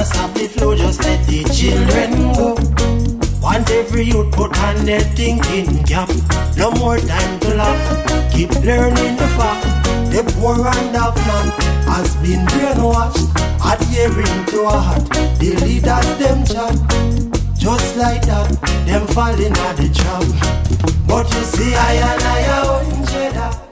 Can't stop the flow, just let the children go. Want every youth put on their thinking cap. No more time to laugh, keep learning the fact. The poor and the man has been brainwashed, adhering to a heart. The leaders them chat, just like that, them falling at the trap. But you see I and I own cheddar.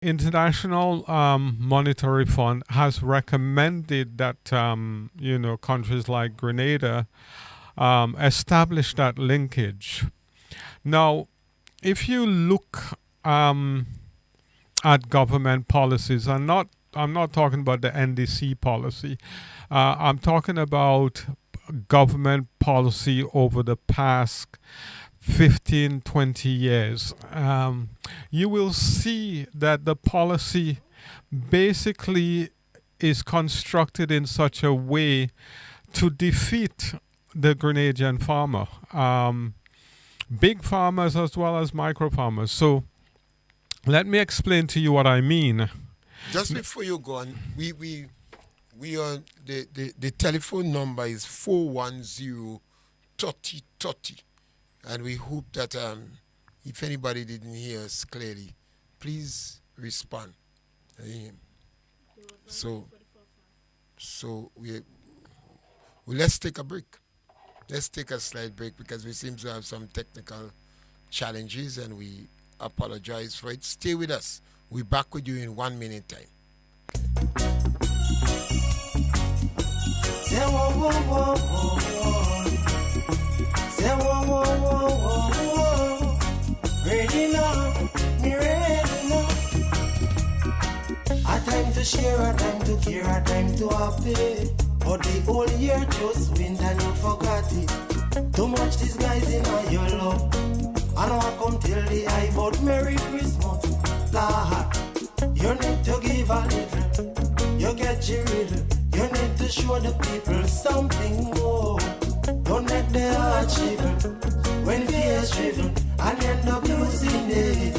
International Monetary Fund has recommended that countries like Grenada establish that linkage. Now, if you look um, at government policies, I'm not talking about the NDC policy. I'm talking about government policy over the past 15, 20 years. You will see that the policy basically is constructed in such a way to defeat the Grenadian farmer, big farmers as well as micro farmers. So let me explain to you what I mean. Just before you go on, we are the telephone number is 410 30 30, and we hope that if anybody didn't hear us clearly, please respond. Um, so so let's take a break. Let's take a slight break because we seem to have some technical challenges and we apologize for it. Stay with us. We're back with you in 1 minute time. Say whoa, whoa, whoa, whoa, whoa. Say whoa, whoa, whoa, whoa, whoa. Ready now, me ready now. A time to share, a time to care, a time to happy. But the whole year just went and you forgot it. Too much disguising on your love. I know I come tell the eye about Merry Christmas. Lord, you need to give a little. You get your riddle. You need to show the people something more. Don't let the heart shiver when fear's driven and end up losing it.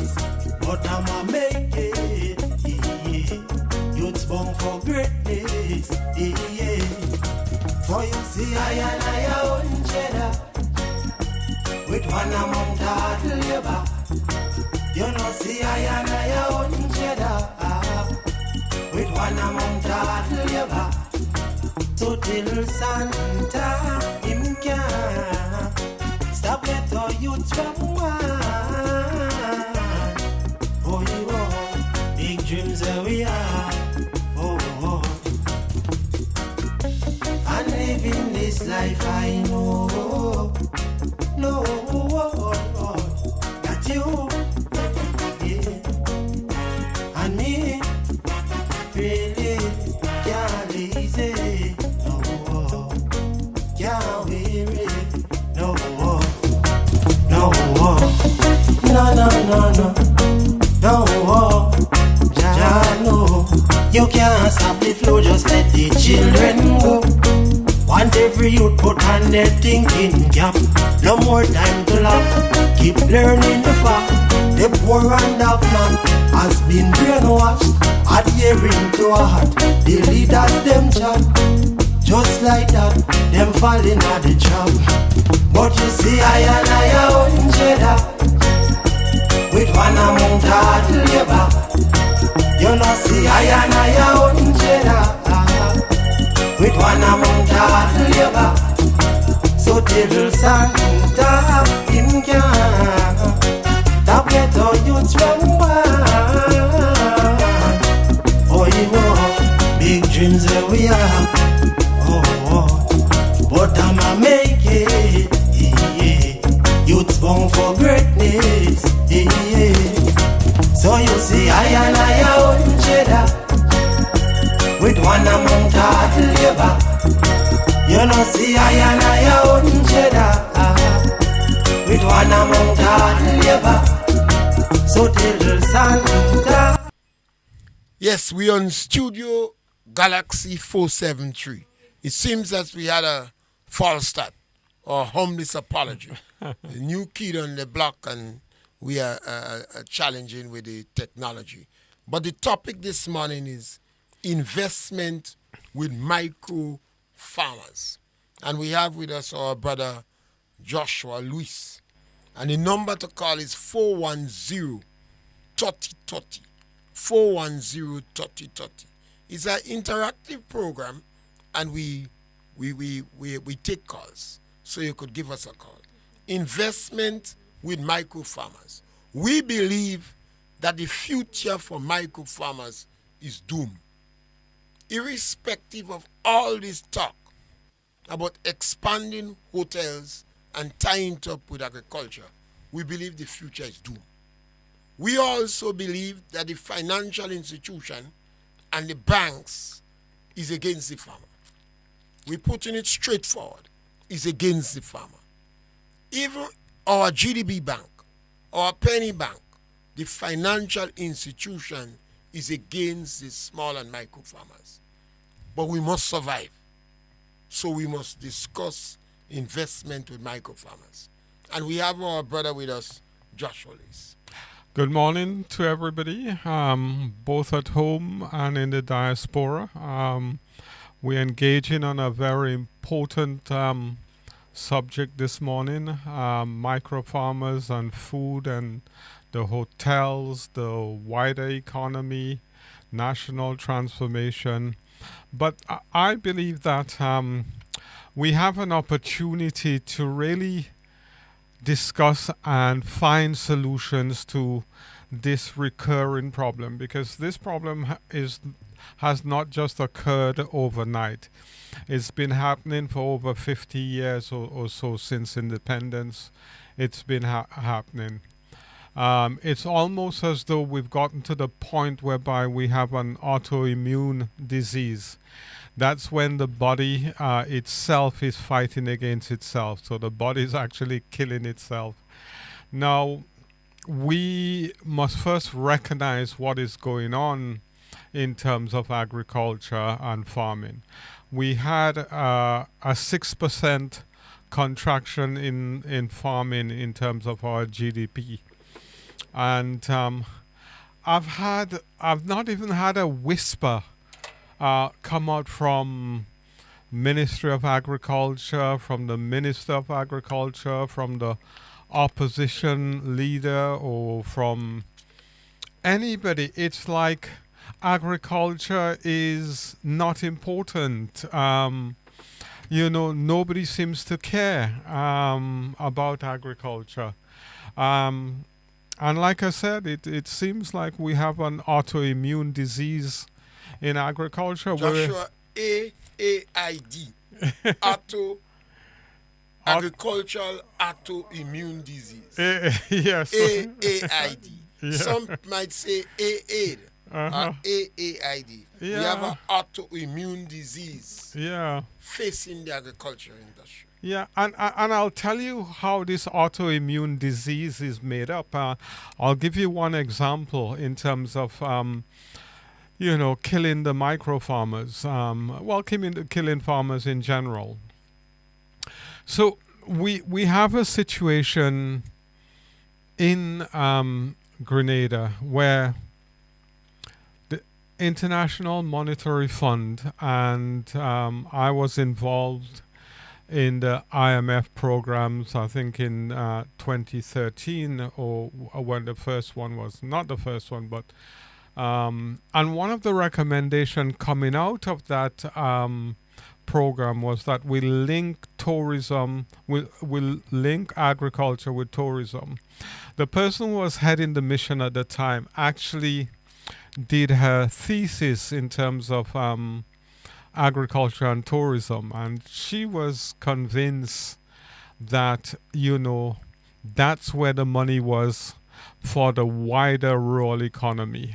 But I'ma make it. Yeah. Youth's born for greatness. Yeah. For you see, I and I own cheddar with one amount of labor. You know, see, I and I own cheddar with one amount of labor. So till Santa, him can stop get our youth from one. Oh, you are big dreams that we are. Oh, oh. And living this life I know. No, that you, yeah, and me really can't easy. No, can't weary. No, no, no, no, no, no, Jah, no. You can't stop the flow, just let the children go. Want every youth put on their thinking cap. No more time to laugh. Keep learning the fact. The poor and the flat has been brainwashed. Adhering to a heart. The leaders them chat. Just like that, them falling at the trap. But you see, I and I own cheddar with one amount of labor. You know, see, I and I own cheddar with one amount of labor. So till Santa, him can stop get our youths from one. Oh, you know, big dreams that we have. Oh, oh. But I'ma make it. Yeah. Youths born for greatness. Yeah. So you see, I and I own cheddar with one amount of labor. You know, see, I and I own cheddar with one amount of labor. So till Santa. Yes, we on Studio Galaxy 473. It seems that we had a false start or humblest apology. A new kid on the block and we are challenging with the technology. But the topic this morning is investment with micro farmers. And we have with us our brother Joshua Luis. And the number to call is 410 30 30. 410 30 30. It's an interactive program and we take calls. So you could give us a call. Investment with micro farmers. We believe that the future for micro farmers is doomed. Irrespective of all this talk about expanding hotels and tying it up with agriculture, we believe the future is doomed. We also believe that the financial institution and the banks is against the farmer. We're putting it straightforward. It's against the farmer. Even our GDB bank, our penny bank, the financial institution is against the small and micro farmers. But we must survive. So we must discuss investment with micro farmers. And we have our brother with us, Joshua. Good morning to everybody, both at home and in the diaspora. We're engaging on a very important subject this morning, micro farmers and food and the hotels, the wider economy, national transformation. But I believe that we have an opportunity to really discuss and find solutions to this recurring problem, because this problem has not just occurred overnight. It's been happening for over 50 years or so since independence. It's been happening. It's almost as though we've gotten to the point whereby we have an autoimmune disease. That's when the body itself is fighting against itself. So the body is actually killing itself. Now, we must first recognize what is going on in terms of agriculture and farming. We had a 6% contraction in farming in terms of our GDP. And I've not even had a whisper come out from Ministry of Agriculture, from the Minister of Agriculture, from the opposition leader, or from anybody. It's like agriculture is not important. Nobody seems to care about agriculture. And like I said, it seems like we have an autoimmune disease in agriculture. Joshua, AAID, agricultural autoimmune disease. Yes. AAID. Yeah. Some might say AAID. AAID. Yeah. We have an autoimmune disease facing the agriculture industry. Yeah, and I'll tell you how this autoimmune disease is made up. I'll give you one example in terms of, killing the micro farmers, killing farmers in general. So we have a situation in Grenada where the International Monetary Fund, and I was involved in the IMF programs, I think in 2013, or when the first one was, not the first one, but and one of the recommendations coming out of that program was that we link tourism, we'll link agriculture with tourism. The person who was heading the mission at the time actually did her thesis in terms of agriculture and tourism, and she was convinced that that's where the money was for the wider rural economy,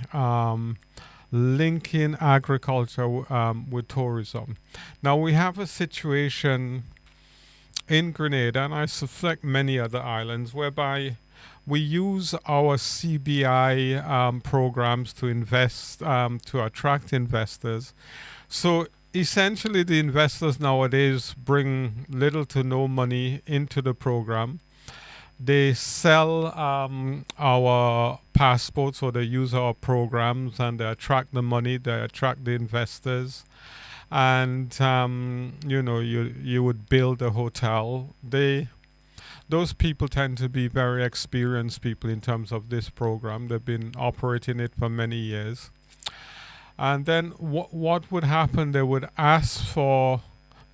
linking agriculture with tourism. Now we have a situation in Grenada, and I suspect many other islands, whereby we use our CBI programs to invest, to attract investors. So essentially, the investors nowadays bring little to no money into the program. They sell our passports, or they use our programs, and they attract the money, they attract the investors. And, you would build a hotel. Those people tend to be very experienced people in terms of this program. They've been operating it for many years. And then what would happen, they would ask for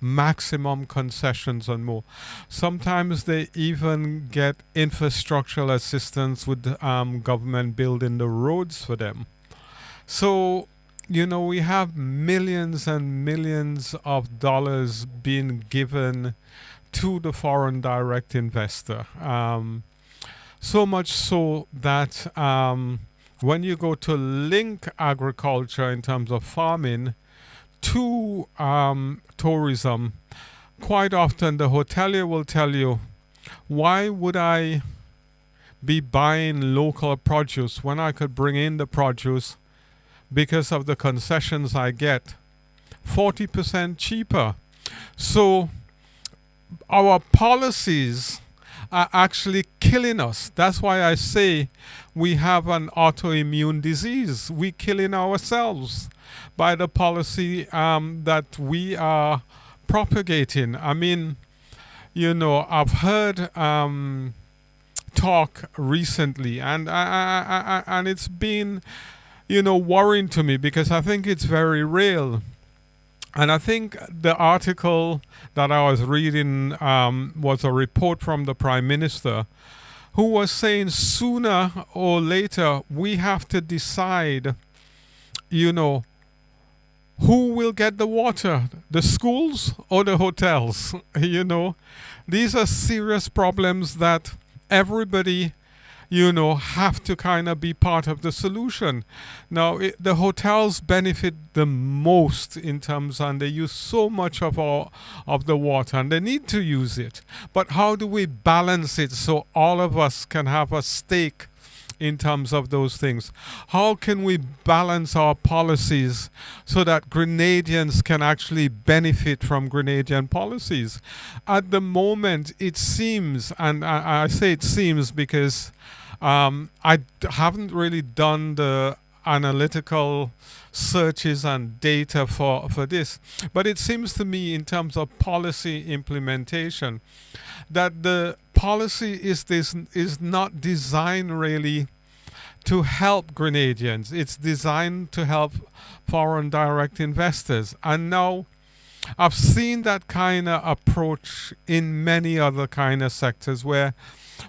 maximum concessions and more. Sometimes they even get infrastructural assistance with the government building the roads for them. So, we have millions and millions of dollars being given to the foreign direct investor. So much so that when you go to link agriculture in terms of farming to tourism, quite often the hotelier will tell you, why would I be buying local produce when I could bring in the produce because of the concessions I get 40% cheaper? So our policies are actually killing us. That's why I say we have an autoimmune disease. We're killing ourselves by the policy that we are propagating. I mean, I've heard talk recently, and and it's been, worrying to me because I think it's very real. And I think the article that I was reading was a report from the Prime Minister, who was saying sooner or later we have to decide, who will get the water, the schools or the hotels. These are serious problems that everybody have to kind of be part of the solution. Now, the hotels benefit the most in terms, and they use so much of the water, and they need to use it. But how do we balance it so all of us can have a stake in terms of those things? How can we balance our policies so that Grenadians can actually benefit from Grenadian policies? At the moment, it seems, and I say it seems because I haven't really done the analytical searches and data for this, but it seems to me in terms of policy implementation that the policy is not designed really to help Grenadians. It's designed to help foreign direct investors. And now I've seen that kind of approach in many other kind of sectors where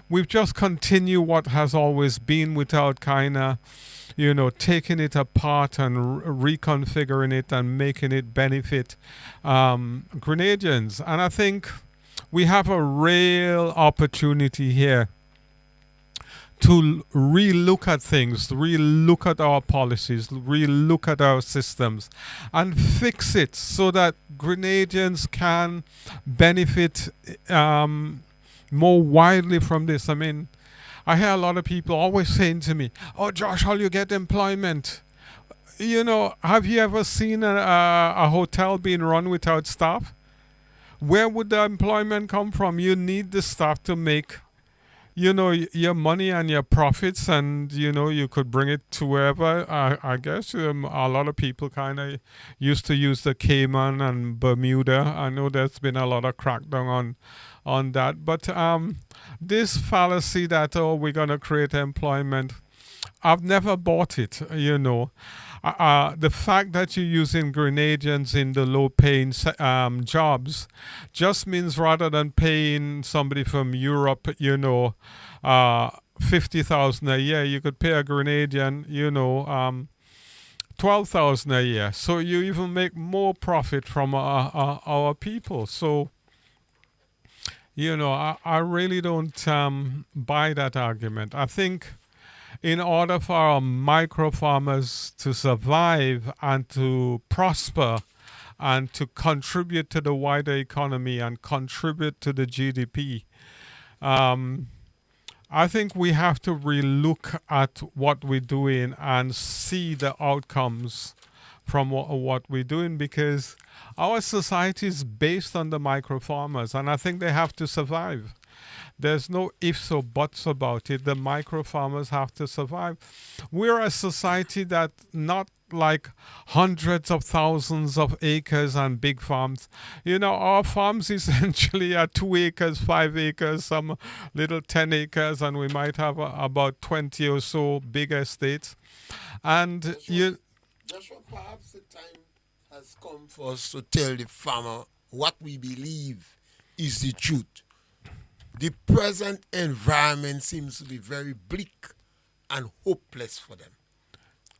we've just continued what has always been without kind of, taking it apart and reconfiguring it and making it benefit Grenadians. And I think we have a real opportunity here to re-look at things, re-look at our policies, re-look at our systems and fix it so that Grenadians can benefit more widely from this. I mean, I hear a lot of people always saying to me, "Oh, Josh, how you get employment?" Have you ever seen a hotel being run without staff? Where would the employment come from? You need the staff to make, your money and your profits, and, you could bring it to wherever. I guess a lot of people kind of used to use the Cayman and Bermuda. I know there's been a lot of crackdown on that. But this fallacy that, we're going to create employment, I've never bought it, The fact that you're using Grenadians in the low-paying jobs just means rather than paying somebody from Europe, 50,000 a year, you could pay a Grenadian, 12,000 a year. So you even make more profit from our people. So, I really don't buy that argument. I think in order for our micro farmers to survive and to prosper and to contribute to the wider economy and contribute to the GDP, I think we have to relook at what we're doing and see the outcomes from what we're doing, because our society is based on the micro farmers, and I think they have to survive. There's no ifs or buts about it. The micro farmers have to survive. We're a society that not like hundreds of thousands of acres and big farms. Our farms essentially are 2 acres, 5 acres, some little 10 acres, and we might have about 20 or so big estates. And Joshua, perhaps the time has come for us to tell the farmer what we believe is the truth. The present environment seems to be very bleak and hopeless for them.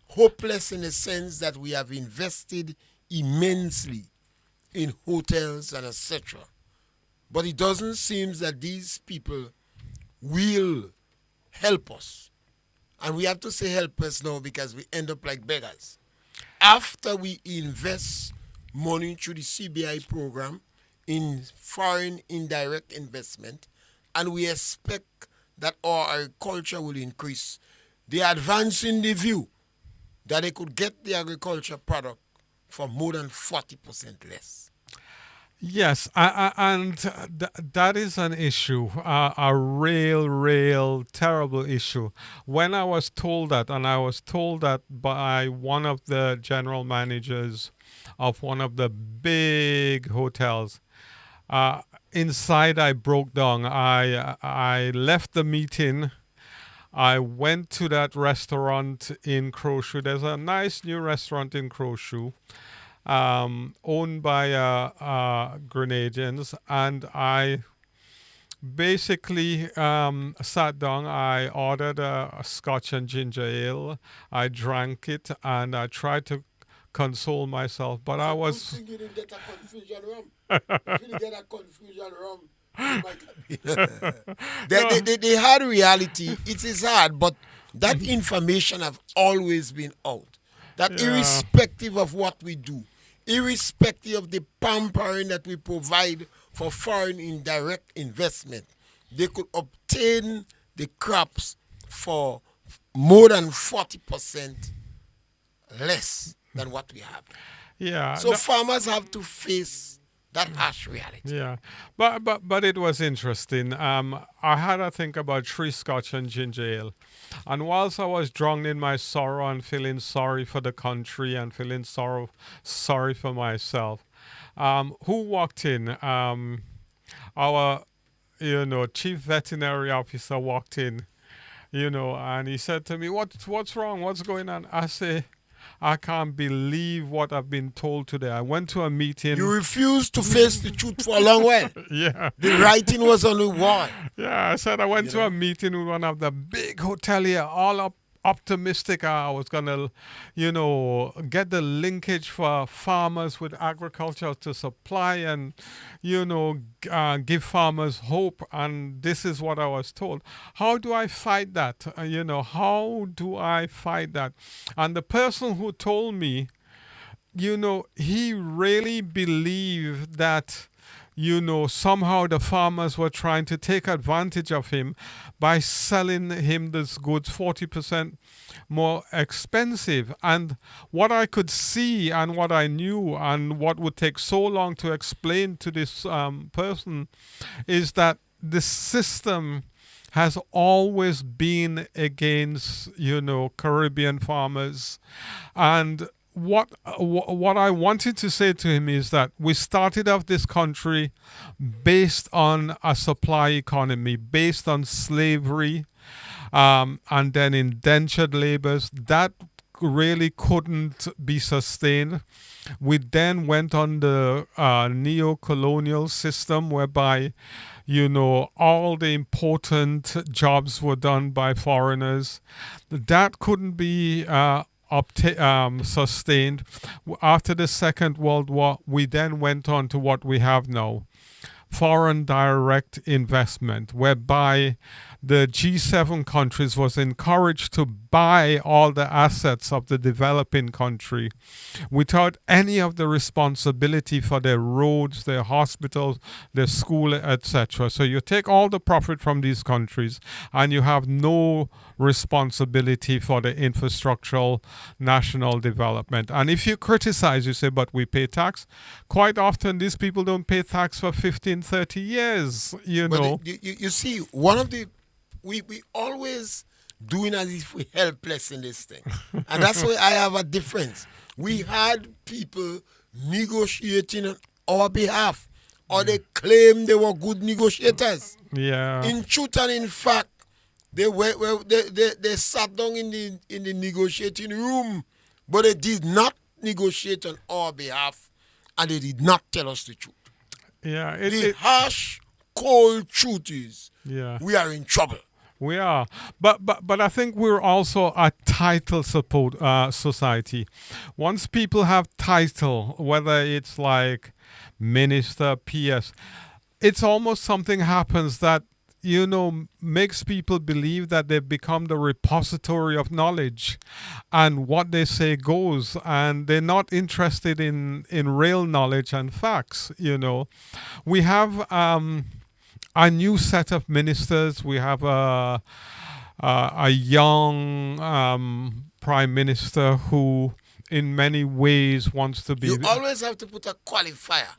Hopeless in the sense that we have invested immensely in hotels and etc. But it doesn't seem that these people will help us. And we have to say help us now because we end up like beggars. After we invest money through the CBI program in foreign indirect investment, and we expect that our agriculture will increase, they are advancing the view that they could get the agriculture product for more than 40% less. Yes, and that is an issue, a real terrible issue. When I was told that, and I was told that by one of the general managers of one of the big hotels, inside I broke down. I left the meeting. I went to that restaurant in Crowshoe. There's a nice new restaurant in Crowshoe, owned by Grenadians, and I basically sat down. I ordered a Scotch and ginger ale. I drank it, and I tried to console myself, but I was. Good thing you didn't get a confusion rum. If you didn't get a confusion rum, you might have been. The hard reality, it is hard, but that information have always been out. That irrespective of what we do, irrespective of the pampering that we provide for foreign indirect investment, they could obtain the crops for more than 40% less than what we have. Yeah. So farmers have to face that harsh reality. Yeah, but it was interesting. I had to think about 3 Scotch and ginger ale, and whilst I was drowned in my sorrow and feeling sorry for the country and feeling sorry for myself, who walked in? Our chief veterinary officer walked in, and he said to me, "What's wrong? What's going on?" I say, "I can't believe what I've been told today. I went to a meeting." You refused to face the truth for a long while. Yeah. The writing was on the wall. Yeah, I said I went to a meeting with one of the big hotelier, all optimistic. I was going to, get the linkage for farmers with agriculture to supply and, give farmers hope. And this is what I was told. How do I fight that? How do I fight that? And the person who told me, he really believed that somehow the farmers were trying to take advantage of him by selling him this goods 40% more expensive. And what I could see and what I knew and what would take so long to explain to this person is that the system has always been against, Caribbean farmers. And what I wanted to say to him is that we started off this country based on a supply economy, based on slavery, and then indentured labors. That really couldn't be sustained. We then went on the neo-colonial system whereby, all the important jobs were done by foreigners. That couldn't be sustained. After the Second World War, we then went on to what we have now, foreign direct investment, whereby the G7 countries was encouraged to buy all the assets of the developing country without any of the responsibility for their roads, their hospitals, their school, etc. So you take all the profit from these countries and you have no responsibility for the infrastructural national development. And if you criticize, you say, but we pay tax. Quite often these people don't pay tax for 15, 30 years, know. You see, one of the we always doing as if we're helpless in this thing. And that's why I have a difference. We had people negotiating on our behalf, or they claimed they were good negotiators. Yeah. In truth and in fact, they sat down in the negotiating room, but they did not negotiate on our behalf, and they did not tell us the truth. Yeah, The harsh, cold truth is yeah. we are in trouble. We are, but I think we're also a title support society. Once people have title, whether it's like minister, PS, it's almost something happens that makes people believe that they've become the repository of knowledge, and what they say goes, and they're not interested in real knowledge and facts. We have a new set of ministers. We have a young prime minister who, in many ways, wants to be. You always have to put a qualifier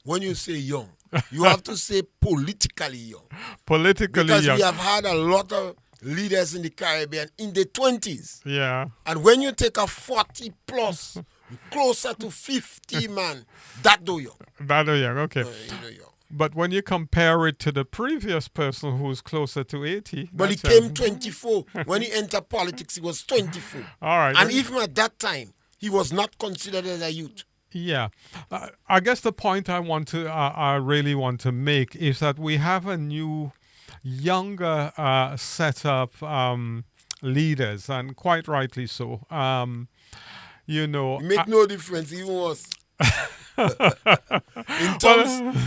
when you say young. You have to say politically young. Politically because young. we have had a lot of leaders in the Caribbean in the 20s. Yeah. And when you take a 40 plus, closer to 50 man, that do young. That do young, okay. Young. But when you compare it to the previous person who's closer to 80. But he came 24. When he entered politics, he was 24. All right. And even at that time, he was not considered as a youth. Yeah. I guess the point I really want to make is that we have a new, younger set of leaders, and quite rightly so. It make no difference, even worse.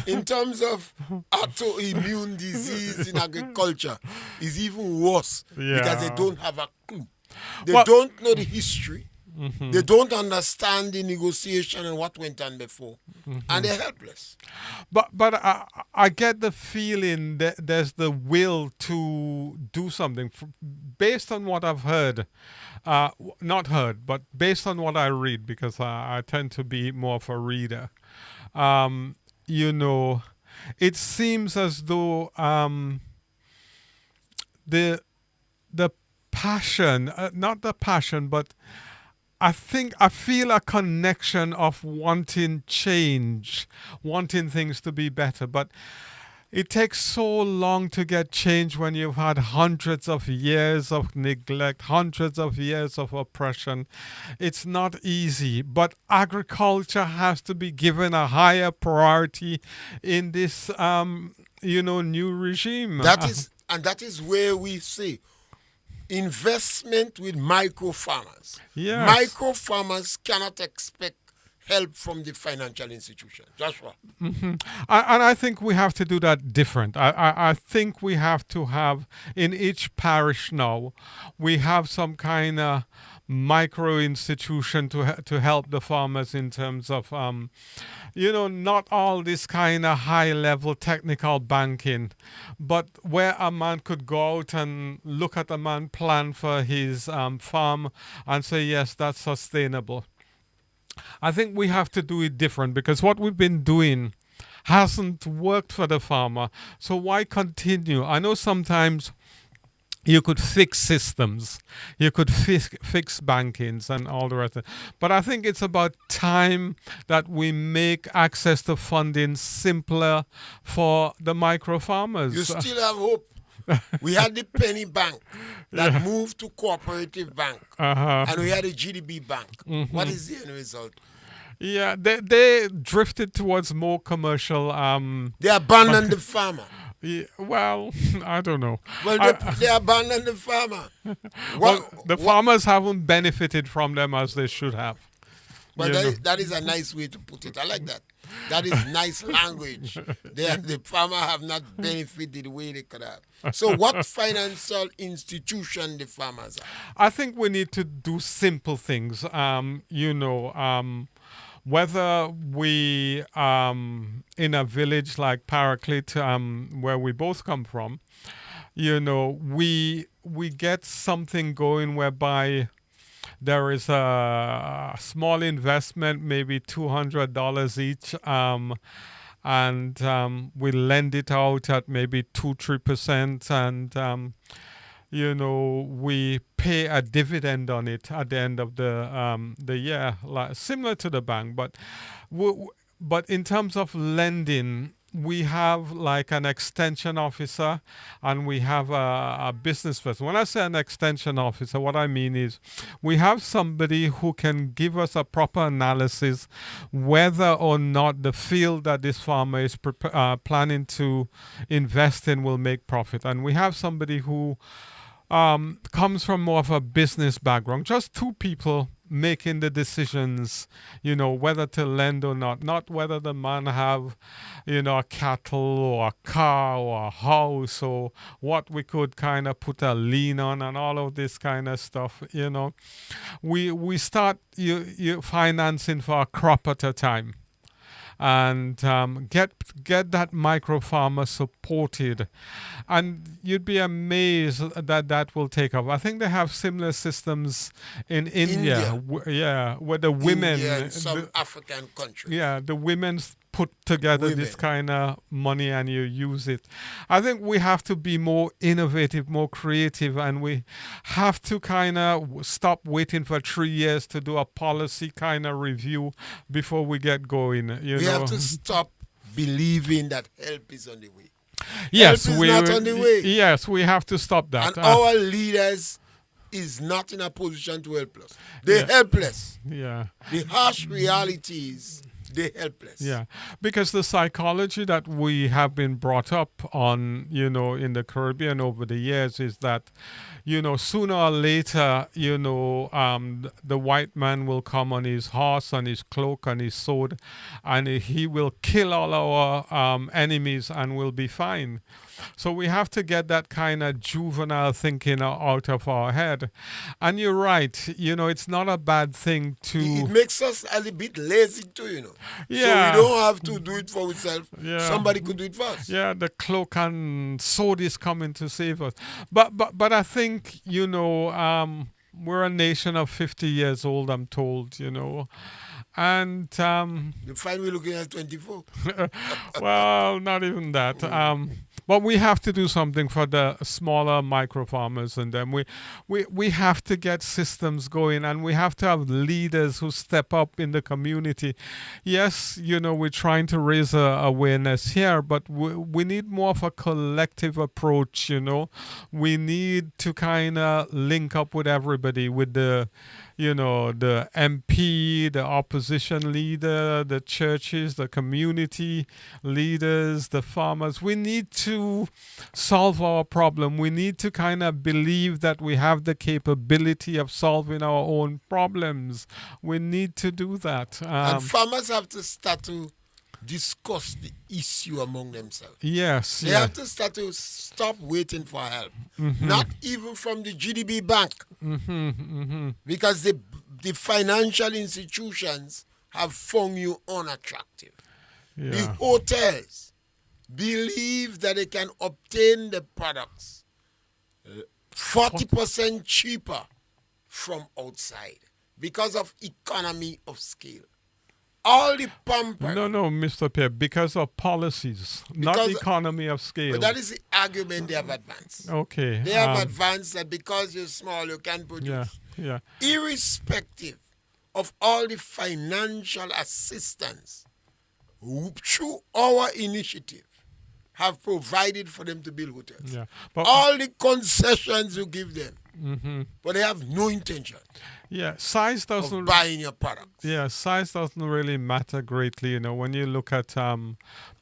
in terms of autoimmune disease in agriculture, is even worse because they don't have a clue. They don't know the history. Mm-hmm. They don't understand the negotiation and what went on before, and they're helpless. But I get the feeling that there's the will to do something based on what I've heard. Not heard, but based on what I read, because I tend to be more of a reader. It seems as though the passion, not the passion, but I feel a connection of wanting change, wanting things to be better, but it takes so long to get change when you've had hundreds of years of neglect, hundreds of years of oppression. It's not easy, but agriculture has to be given a higher priority in this, new regime. That is where we say investment with micro farmers. Yes. Micro farmers cannot expect help from the financial institution. Joshua. Mm-hmm. And I think we have to do that different. I think we have to have, in each parish now, we have some kind of micro institution to help the farmers in terms of, not all this kind of high level technical banking, but where a man could go out and look at a man plan for his farm and say, yes, that's sustainable. I think we have to do it different, because what we've been doing hasn't worked for the farmer. So why continue? I know sometimes you could fix systems, you could fix bankings and all the rest of it. But I think it's about time that we make access to funding simpler for the micro farmers. You still have hope. We had the penny bank that moved to cooperative bank, and we had a GDB bank. Mm-hmm. What is the end result? Yeah, they drifted towards more commercial. They abandoned the farmer. Yeah, well, I don't know. Well, they abandoned the farmer. The farmers haven't benefited from them as they should have. But that is a nice way to put it. I like that. That is nice language. The farmer have not benefited the way they could have. So what financial institution the farmers are? I think we need to do simple things. Whether we, in a village like Paraclete, where we both come from, we get something going whereby there is a small investment, maybe $200 each, and we lend it out at maybe 2-3%, and we pay a dividend on it at the end of the year, similar to the bank. But in terms of lending, we have like an extension officer and we have a business person. When I say an extension officer, what I mean is we have somebody who can give us a proper analysis whether or not the field that this farmer is planning to invest in will make profit. And we have somebody who comes from more of a business background. Just two people making the decisions, whether to lend or not whether the man have, a cattle or a car or a house or what we could kind of put a lien on and all of this kind of stuff. We start you financing for a crop at a time. And get that micro farmer supported, and you'd be amazed that will take off. I think they have similar systems in India. Where the women, India and some African countries. Yeah, the women put together this kind of money and you use it. I think we have to be more innovative, more creative, and we have to kind of stop waiting for 3 years to do a policy kind of review before we get going. We have to stop believing that help is on the way. Yes, help is not on the way. Yes, we have to stop that. And our leaders is not in a position to help us. They're helpless. Yeah. The harsh realities. They're helpless. Yeah, because the psychology that we have been brought up on, in the Caribbean over the years is that, sooner or later, the white man will come on his horse, on his cloak, on his sword, and he will kill all our enemies and we'll be fine. So we have to get that kind of juvenile thinking out of our head. And you're right, it's not a bad thing to... It makes us a little bit lazy too, Yeah. So we don't have to do it for ourselves. Yeah. Somebody could do it for us. Yeah, the cloak and sword is coming to save us. But I think, we're a nation of 50 years old, I'm told, And You find me looking at 24. well, not even that. But we have to do something for the smaller micro farmers, and then we have to get systems going, and we have to have leaders who step up in the community. Yes, we're trying to raise awareness here, but we need more of a collective approach. We need to kind of link up with everybody, with the the MP, the opposition leader, the churches, the community leaders, the farmers. We need to solve our problem. We need to kind of believe that we have the capability of solving our own problems. We need to do that. And farmers have to start to discuss the issue among themselves. Yes. They have to stop waiting for help. Mm-hmm. Not even from the GDB Bank. Mm-hmm, mm-hmm. Because the financial institutions have found you unattractive. Yeah. The hotels believe that they can obtain the products 40% cheaper from outside because of economy of scale. All the pampering. No, Mr. Pierre, because of policies, not economy of scale. But that is the argument they have advanced. Okay. They have advanced that because you're small, you can produce. Yeah. Irrespective of all the financial assistance through our initiative have provided for them to build hotels. Yeah. But all the concessions you give them, but they have no intention. Yeah, size doesn't of buying your products. Yeah, size doesn't really matter greatly. When you look at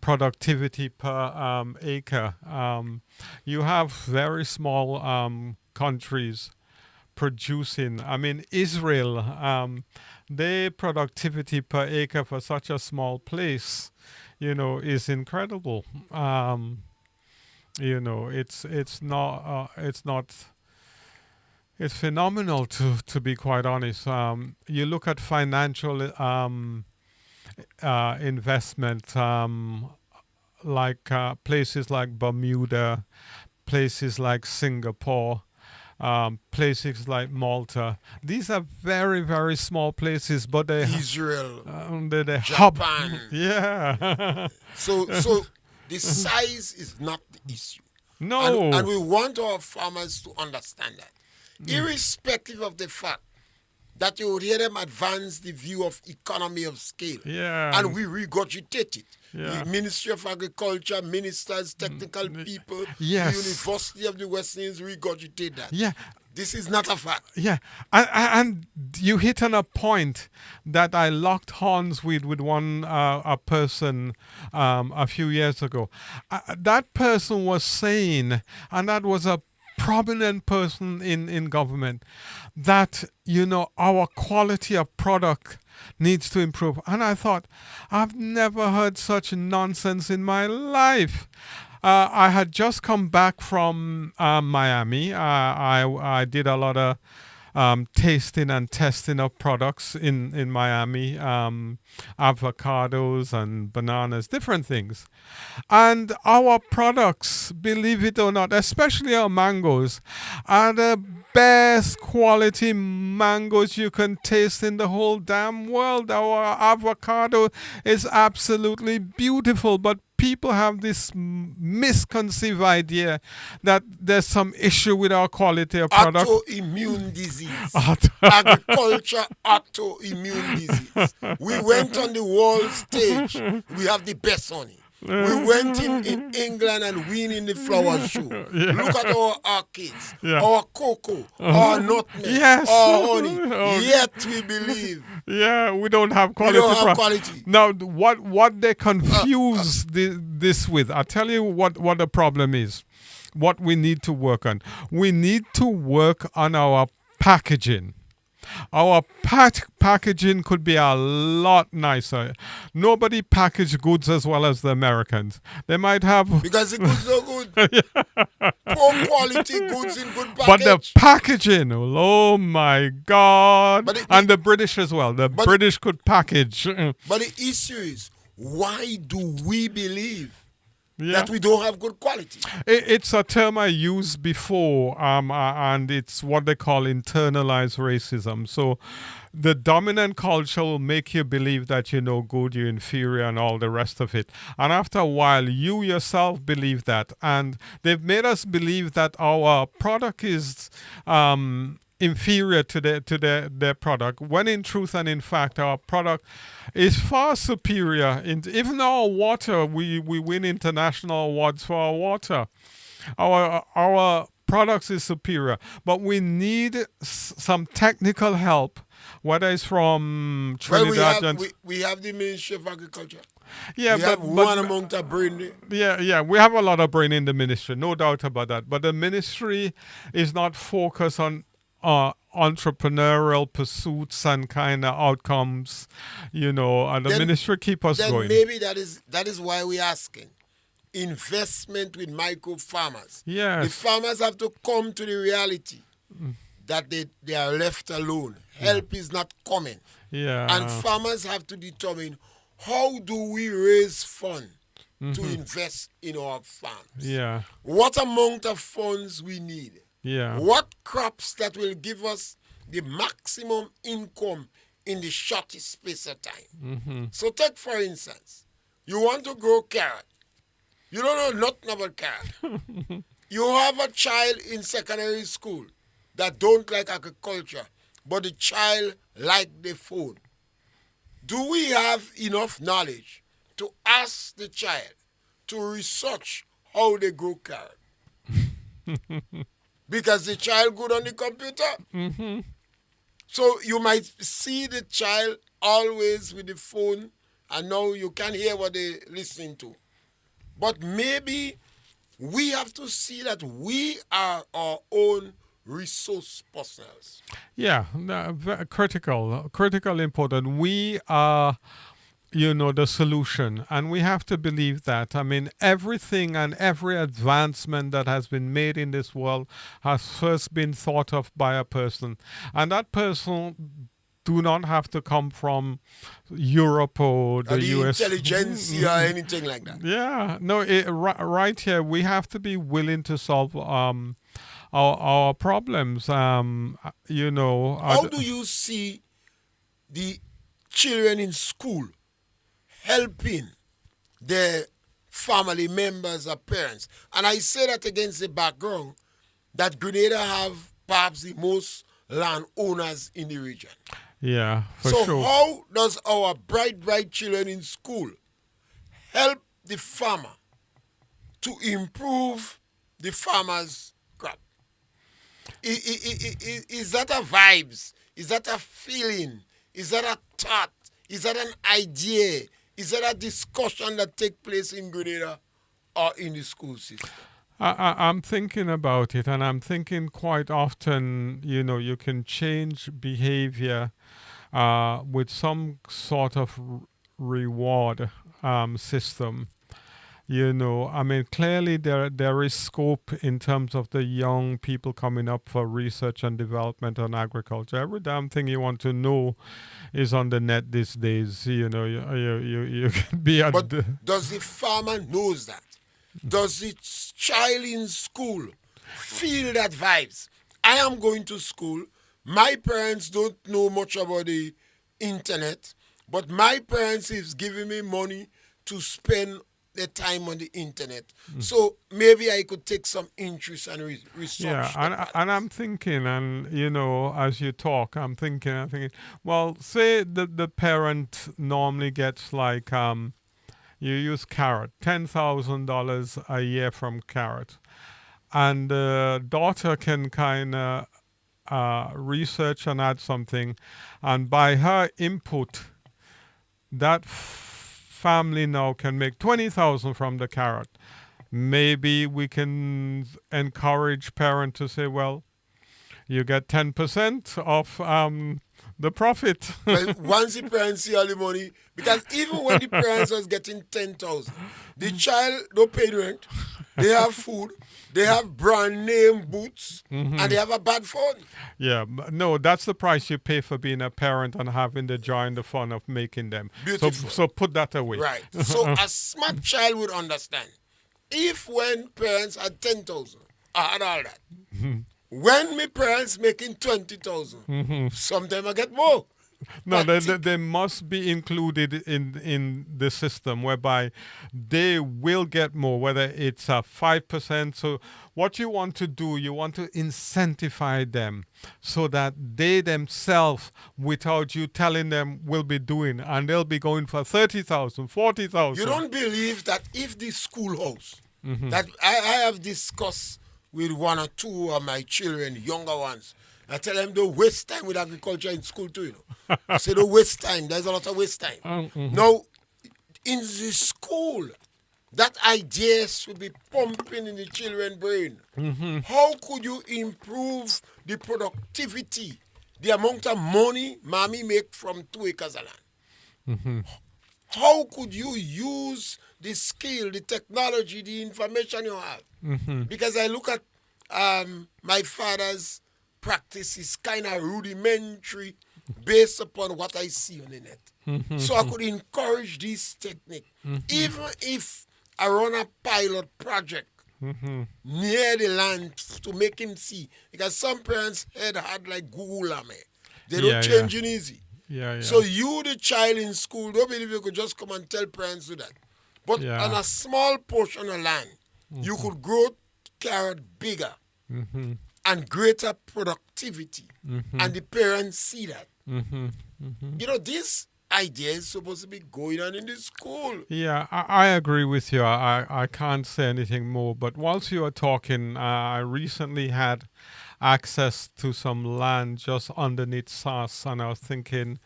productivity per acre, you have very small countries producing. I mean, Israel, their productivity per acre for such a small place, is incredible. It's phenomenal to be quite honest. You look at financial investment, like places like Bermuda, places like Singapore, places like Malta. These are very, very small places, but they Israel, they Japan. hub. Yeah. So the size is not the issue. No. And we want our farmers to understand that. Irrespective of the fact that you would hear them advance the view of economy of scale. Yeah. And we regurgitate it. Yeah. The Ministry of Agriculture, ministers, technical people, Yes. the University of the West Indies regurgitate that. Yeah. This is not a fact. Yeah, and you hit on a point that I locked horns with one a person a few years ago. That person was saying, and that was a prominent person in government, that our quality of product needs to improve. And I thought, I've never heard such nonsense in my life. I had just come back from Miami. I did a lot of tasting and testing of products in Miami, avocados and bananas, different things. And our products, believe it or not, especially our mangoes, are the best quality mangoes you can taste in the whole damn world. Our avocado is absolutely beautiful, but people have this misconceived idea that there's some issue with our quality of product. Autoimmune disease. Agriculture autoimmune disease. We went on the world stage. We have the best honey. We went in England and winning the flower show. Yeah. Look at our orchids, Yeah. our cocoa, our nutmeg, Yes. our honey. Oh. Yet we believe Yeah, we don't have quality. we don't have quality. Now, what they confuse this with, I'll tell you what the problem is. What we need to work on. We need to work on our packaging. Our packaging could be a lot nicer. Nobody package goods as well as the Americans. They might have... Because the goods are good. Poor quality goods in good package. But the packaging, oh my God. But and the British as well. The British could package. But the issue is, why do we believe Yeah. that we don't have good quality? It's a term I used before, and it's what they call internalized racism. So the dominant culture will make you believe that you're no good, you're inferior, and all the rest of it. And after a while, you yourself believe that. And they've made us believe that our product is inferior to their product, when in truth and in fact our product is far superior. Even our water, we win international awards for our water. Our products is superior, but we need some technical help, whether it's from Trinidad. Well, we have the Ministry of Agriculture. Yeah, we but have one amount of brain there. Yeah, we have a lot of brain in the ministry, no doubt about that. But the ministry is not focused on entrepreneurial pursuits and kind of outcomes, and the ministry keep us then going. Maybe that is why we're asking investment with micro farmers. Yes. The farmers have to come to the reality that they are left alone. Help is not coming. Yeah. And farmers have to determine, how do we raise funds to invest in our farms? Yeah. What amount of funds we need? Yeah. What crops that will give us the maximum income in the shortest space of time? So take, for instance, you want to grow carrot. You don't know nothing about carrot. You have a child in secondary school that don't like agriculture, but the child like the phone. Do we have enough knowledge to ask the child to research how they grow carrot? Because the child good on the computer. So you might see the child always with the phone, and now you can't hear what they're listening to. But maybe we have to see that we are our own resource persons. Yeah, critical, important. We are, the solution, and we have to believe that. I mean, everything and every advancement that has been made in this world has first been thought of by a person, and that person do not have to come from Europe or the US. Intelligence or anything like that. Yeah, no, right here, we have to be willing to solve our problems. How do you see the children in school helping their family members or parents? And I say that against the background that Grenada have perhaps the most landowners in the region. Yeah, for So sure. how does our bright children in school help the farmer to improve the farmer's crop? Is that a vibes? Is that a feeling? Is that a thought? Is that an idea? Is that a discussion that takes place in Grenada or in the school system? I'm thinking about it, and I'm thinking quite often, you can change behavior with some sort of reward system. I mean, clearly there is scope in terms of the young people coming up for research and development on agriculture. Every damn thing you want to know is on the net these days. You can be at But does the farmer knows that? Does the child in school feel that vibes? I am going to school. My parents don't know much about the internet, but my parents is giving me money to spend the time on the internet. So maybe I could take some interest and research. Yeah, and I'm thinking, and as you talk, I'm thinking, well, say the parent normally gets like you use carrot, $10,000 a year from carrot, and the daughter can kind of research and add something, and by her input, that family now can make 20,000 from the carrot. Maybe we can encourage parents to say, well, you get 10% of the profit. Well, once the parents see all the money, because even when the parents was getting 10,000, the child don't pay rent, they have food, they have brand name boots, and they have a bad phone. Yeah, no, that's the price you pay for being a parent and having the joy and the fun of making them. Beautiful. So put that away. Right. So a smart child would understand. If when parents had 10,000, I had all that. When my parents making 20,000, sometimes I get more. No, But they must be included in the system whereby they will get more, whether it's a 5%. So what you want to do, you want to incentivize them so that they themselves, without you telling them, will be doing, and they'll be going for 30,000, 40,000. you don't believe that if the schoolhouse that I have discussed with one or two of my children, younger ones, I tell them don't waste time with agriculture in school too, I say don't waste time. There's a lot of waste time. Now, in the school, that idea should be pumping in the children's brain. How could you improve the productivity, the amount of money mommy make from 2 acres of land? How could you use the skill, the technology, the information you have? Because I look at my father's practice is kind of rudimentary based upon what I see on the net. So I could encourage this technique. Even if I run a pilot project near the land to make him see. Because some parents had like Google me. They don't change it easy. Yeah. So you, the child in school, don't believe you could just come and tell parents do that. But on a small portion of land, you could grow carrot bigger and greater productivity. And the parents see that. This idea is supposed to be going on in the school. Yeah, I agree with you. I can't say anything more. But whilst you were talking, I recently had access to some land just underneath SAS, and I was thinking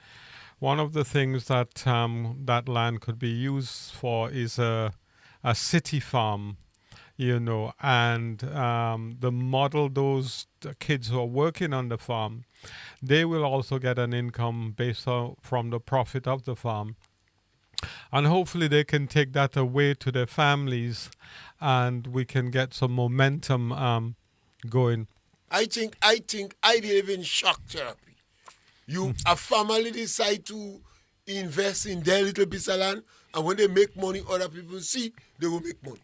one of the things that that land could be used for is a city farm, and the model those kids who are working on the farm, they will also get an income based on from the profit of the farm. And hopefully they can take that away to their families and we can get some momentum going. I believe in shock therapy. A family decide to invest in their little piece of land, and when they make money, other people see they will make money.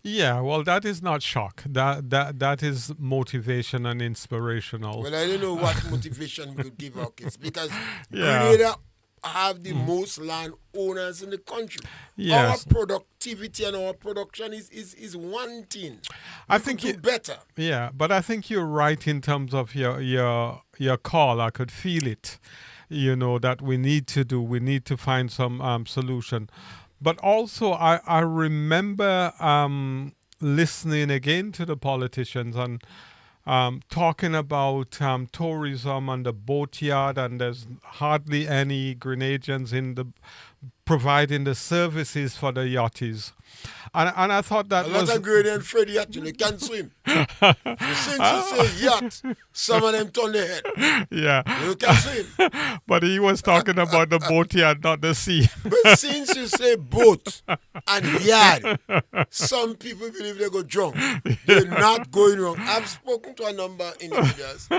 Yeah, well, that is not shock. That is motivation and inspirational. Well, I don't know what motivation we could give our kids because Grenada have the most land owners in the country. Yes. Our productivity and our production is one thing. I We think could do better. Yeah, but I think you're right in terms of your call. I could feel it. That we need to find some solution. But also, I remember listening again to the politicians and talking about tourism and the boatyard, and there's hardly any Grenadians providing the services for the yachties. And I thought that A lot of Grenadian Freddy actually can swim. So since you say yacht, some of them turn their head. Yeah. You can swim. But he was talking about the boatyard, not the sea. But since you say boat and yard, some people believe they go drunk. They're not going wrong. I've spoken to a number of individuals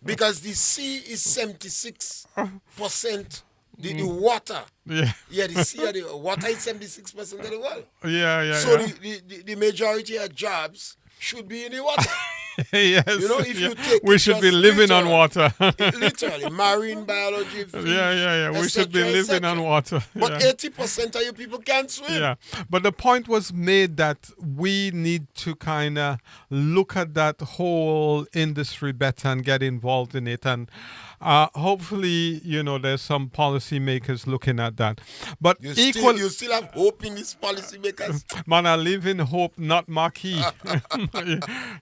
because the sea is 76%. The water. Yeah. Yeah, the sea, the water is 76% of the world. Yeah. So the majority of jobs should be in the water. Yes. If you take we should be living on water. literally, marine biology. Fish, Yeah. We should be living on water. But Yeah. 80% of you people can't swim. Yeah, but the point was made that we need to kind of look at that whole industry better and get involved in it. And hopefully, there's some policymakers looking at that. But You still have hope in these policymakers. Man, I live in hope, not marquee.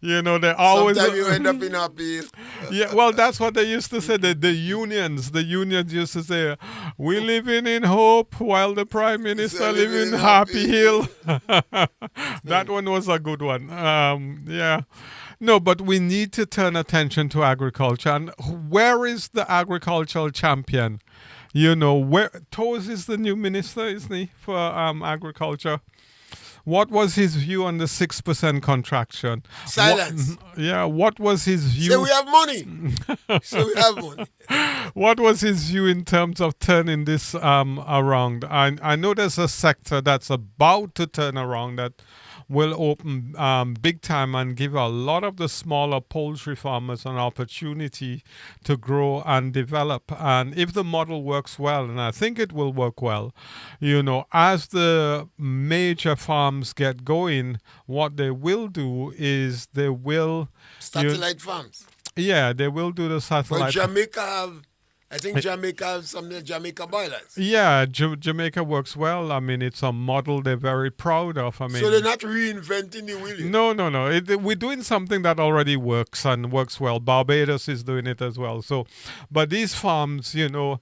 They always. Sometimes you end up in appeal. Yeah, well, that's what they used to say. The unions used to say, "We living in hope while the prime minister living in Happy Hill." That one was a good one. Yeah. No, but we need to turn attention to agriculture. And where is the agricultural champion? Where Toes is the new minister, isn't he, for agriculture? What was his view on the 6% contraction? Silence. What was his view? Say we have money. What was his view in terms of turning this around? I know there's a sector that's about to turn around that will open big time and give a lot of the smaller poultry farmers an opportunity to grow and develop. And if the model works well, and I think it will work well, as the major farms get going, what they will do is they will... Satellite farms. Yeah, they will do the satellite. But Jamaica have some Jamaica boilers. Yeah, Jamaica works well. I mean, it's a model they're very proud of. I mean, so they're not reinventing the wheel. No. We're doing something that already works and works well. Barbados is doing it as well. So, but these farms, we're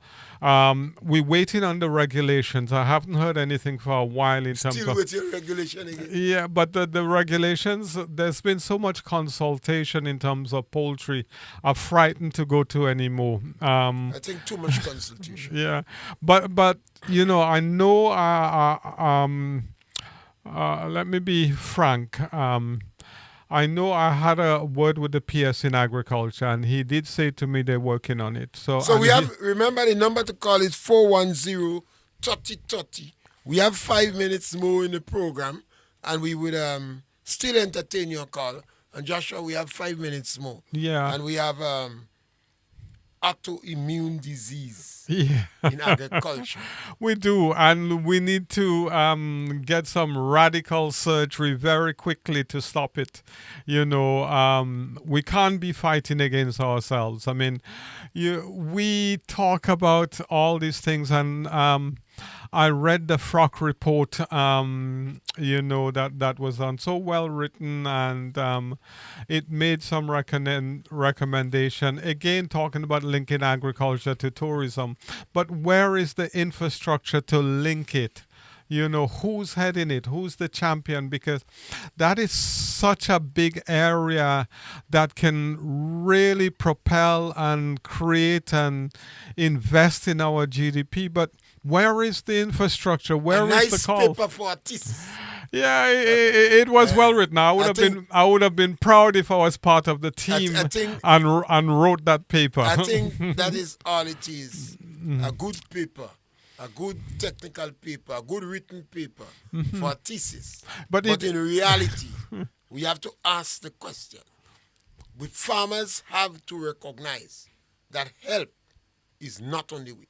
waiting on the regulations. I haven't heard anything for a while in terms of... Still with your regulation again. Yeah, but the regulations, there's been so much consultation in terms of poultry. I'm frightened to go to anymore. I think too much consultation. Yeah, but I know. Let me be frank. I know I had a word with the PS in agriculture, and he did say to me they're working on it. So remember the number to call is 410-3030. We have 5 minutes more in the program, and we would still entertain your call. And Joshua, we have 5 minutes more. Yeah. And we have autoimmune disease in agriculture. We do, and we need to get some radical surgery very quickly to stop it. We can't be fighting against ourselves. I mean, we talk about all these things, and I read the Frock report, that was done so well written, and it made some recommendation, again talking about linking agriculture to tourism. But where is the infrastructure to link it? Who's heading it? Who's the champion? Because that is such a big area that can really propel and create and invest in our GDP. But where is the infrastructure? Where is the call? Nice paper for a thesis. Yeah, it was well written. I would have been proud if I was part of the team and wrote that paper. I think that is all it is. A good paper. A good technical paper, a good written paper for a thesis. But in reality, we have to ask the question. We farmers have to recognize that help is not on the way.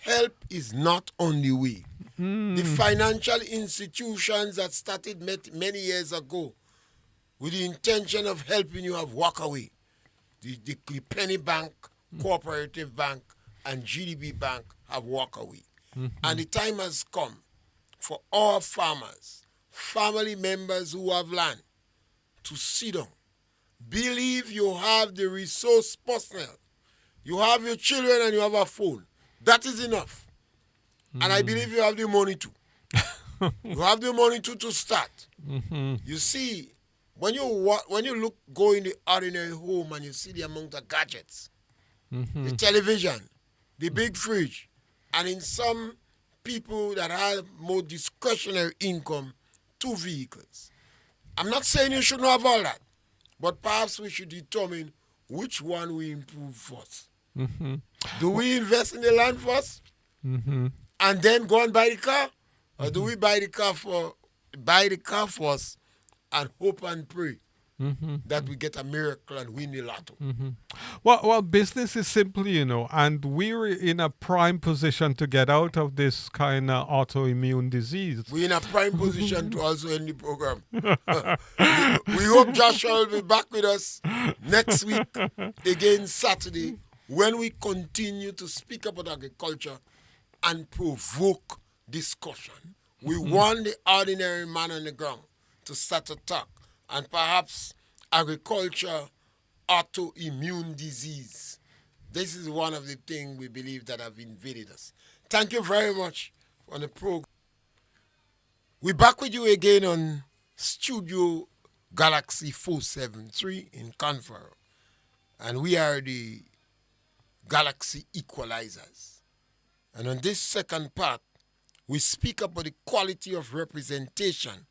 help is not on the way. The financial institutions that started many years ago with the intention of helping you have walked away. The Penny Bank, Cooperative Bank, and GDB Bank have walked away. And the time has come for all farmers, family members who have land, to sit down. Believe you have the resource personnel. You have your children and you have a phone. That is enough. And I believe you have the money too. You have the money to start. You see, when you go in the ordinary home and you see the amount of gadgets, the television, the big fridge, and in some people that have more discretionary income, 2 vehicles. I'm not saying you shouldn't have all that, but perhaps we should determine which one we improve first. Do we invest in the land first and then go and buy the car? Or do we buy the car first and hope and pray that we get a miracle and win the lotto? Well, business is simple, and we're in a prime position to get out of this kind of autoimmune disease. We're in a prime position to also end the program. We hope Joshua will be back with us next week, again Saturday, when we continue to speak about agriculture and provoke discussion. We want the ordinary man on the ground to start to talk, and perhaps agriculture, autoimmune disease. This is one of the things we believe that have invaded us. Thank you very much for the program. We're back with you again on Studio Galaxy 473 in Confero. And we are the Galaxy Equalizers. And on this second part, we speak about the quality of representation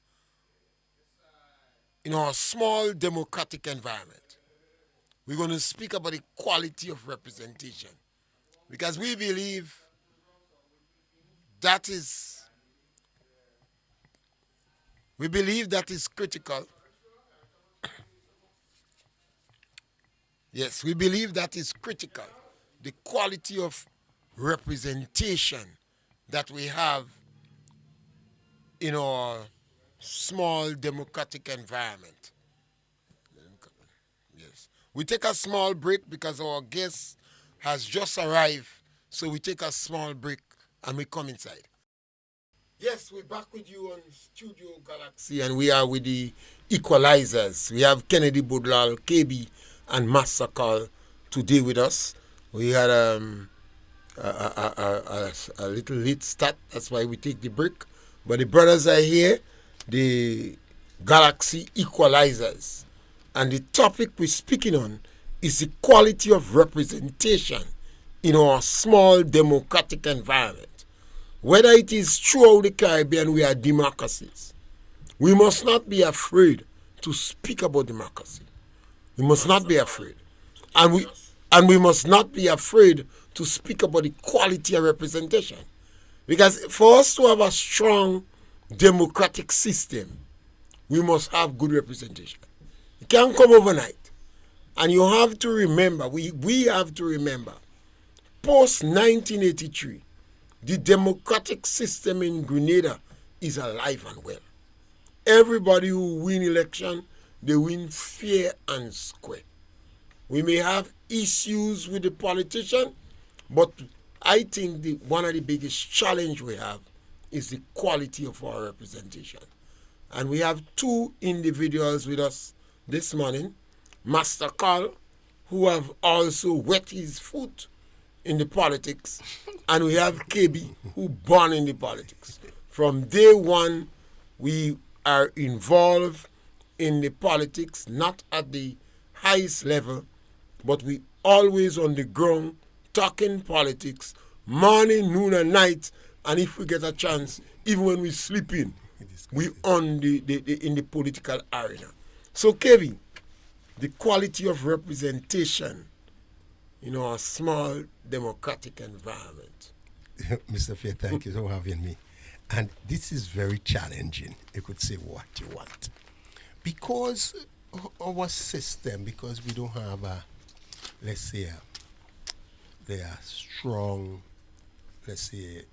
in our small democratic environment. We're going to speak about the quality of representation because we believe that is critical. Yes, we believe that is critical. The quality of representation that we have in our small democratic environment. Yes. We take a small break because our guest has just arrived, so we take a small break and we come inside. Yes, we're back with you on Studio Galaxy, and we are with the Equalizers. We have Kennedy Budlal, KB, and Master Carl today with us. We had a little late start, that's why we take the break. But the brothers are here, the Galaxy Equalizers. And the topic we're speaking on is the quality of representation in our small democratic environment. Whether it is throughout the Caribbean, we are democracies. We must not be afraid to speak about democracy. We must not be afraid. And we must not be afraid to speak about the quality of representation. Because for us to have a strong democratic system, we must have good representation. It can't come overnight. And you have to remember, we have to remember, post-1983, the democratic system in Grenada is alive and well. Everybody who win election, they win fair and square. We may have issues with the politician, but I think one of the biggest challenge we have is the quality of our representation. And we have 2 individuals with us this morning, Master Carl, who have also wet his foot in the politics, and we have KB, who born in the politics. From day one, we are involved in the politics, not at the highest level, but we always on the ground talking politics, morning, noon, and night, and if we get a chance, even when we sleep in, we on in the political arena. So, Kevin, the quality of representation in our small democratic environment. Mr. Fair, thank you for having me. And this is very challenging. You could say what you want. Because our system, because we don't have a strong let's say,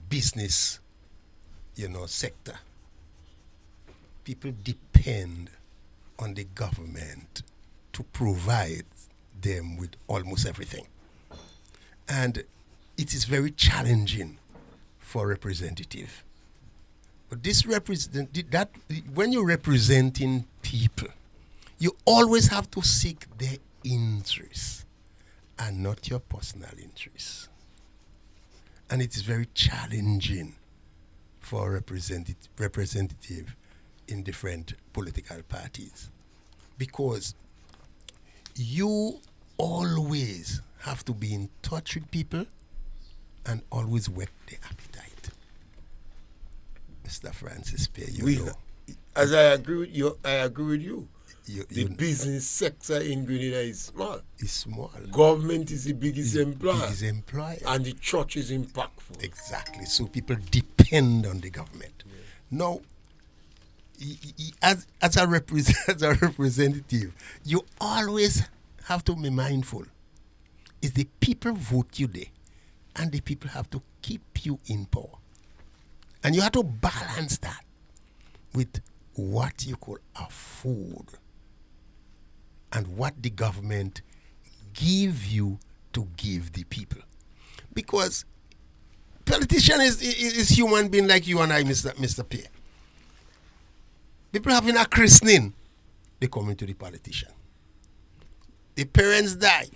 business, sector, people depend on the government to provide them with almost everything. And it is very challenging for representative. But when you're representing people, you always have to seek their interests and not your personal interests. And it is very challenging for representative in different political parties, because you always have to be in touch with people and always whet their appetite. Mr. Francis Pierre, as I agree with you. The business sector in Grenada is small. It's small. Government is the biggest employer. And the church is impactful. Exactly. So people depend on the government. Yeah. Now, as a representative, you always have to be mindful. Is the people vote you there, and the people have to keep you in power. And you have to balance that with what you could afford and what the government give you to give the people. Because politician is human being like you and I, Mr. Pierre. People having a christening, they come into the politician. The parents die,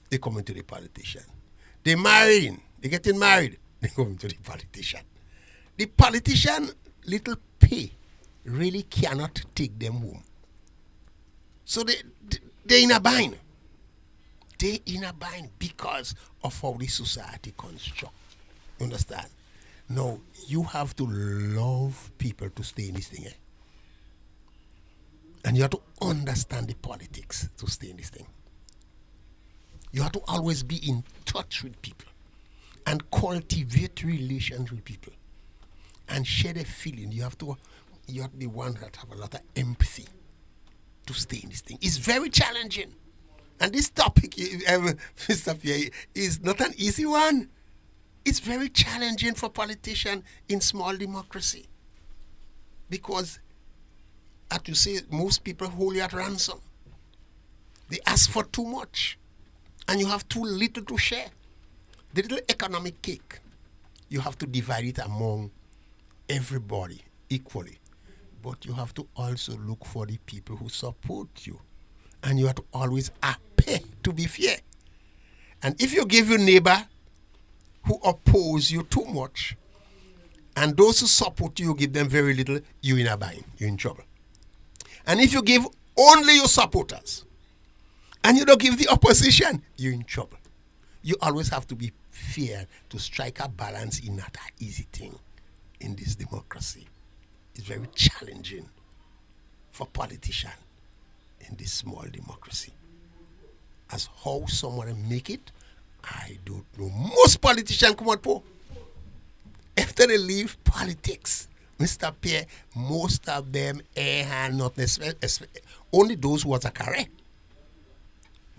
they come into the politician. They marrying, they getting married, they come into the politician. The politician, little pay, really cannot take them home. So they're in a bind. They're in a bind because of how the society construct. Understand? Now, you have to love people to stay in this thing. And you have to understand the politics to stay in this thing. You have to always be in touch with people and cultivate relations with people and share their feeling. You have to be one that have a lot of empathy to stay in this thing. It's very challenging. And this topic, Mr. Pierre, is not an easy one. It's very challenging for politicians in small democracy. Because, as you say, most people hold you at ransom. They ask for too much. And you have too little to share. The little economic cake, you have to divide it among everybody equally. But you have to also look for the people who support you. And you have to always appear to be fair. And if you give your neighbor who oppose you too much, and those who support you, give them very little, you're in a bind, you're in trouble. And if you give only your supporters, and you don't give the opposition, you're in trouble. You always have to be fair to strike a balance in not an easy thing in this democracy. It's very challenging for politicians in this small democracy. As how someone make it, I don't know. Most politicians come out poor. After they leave politics, Mr. Pierre, most of them not necessarily, only those who are correct.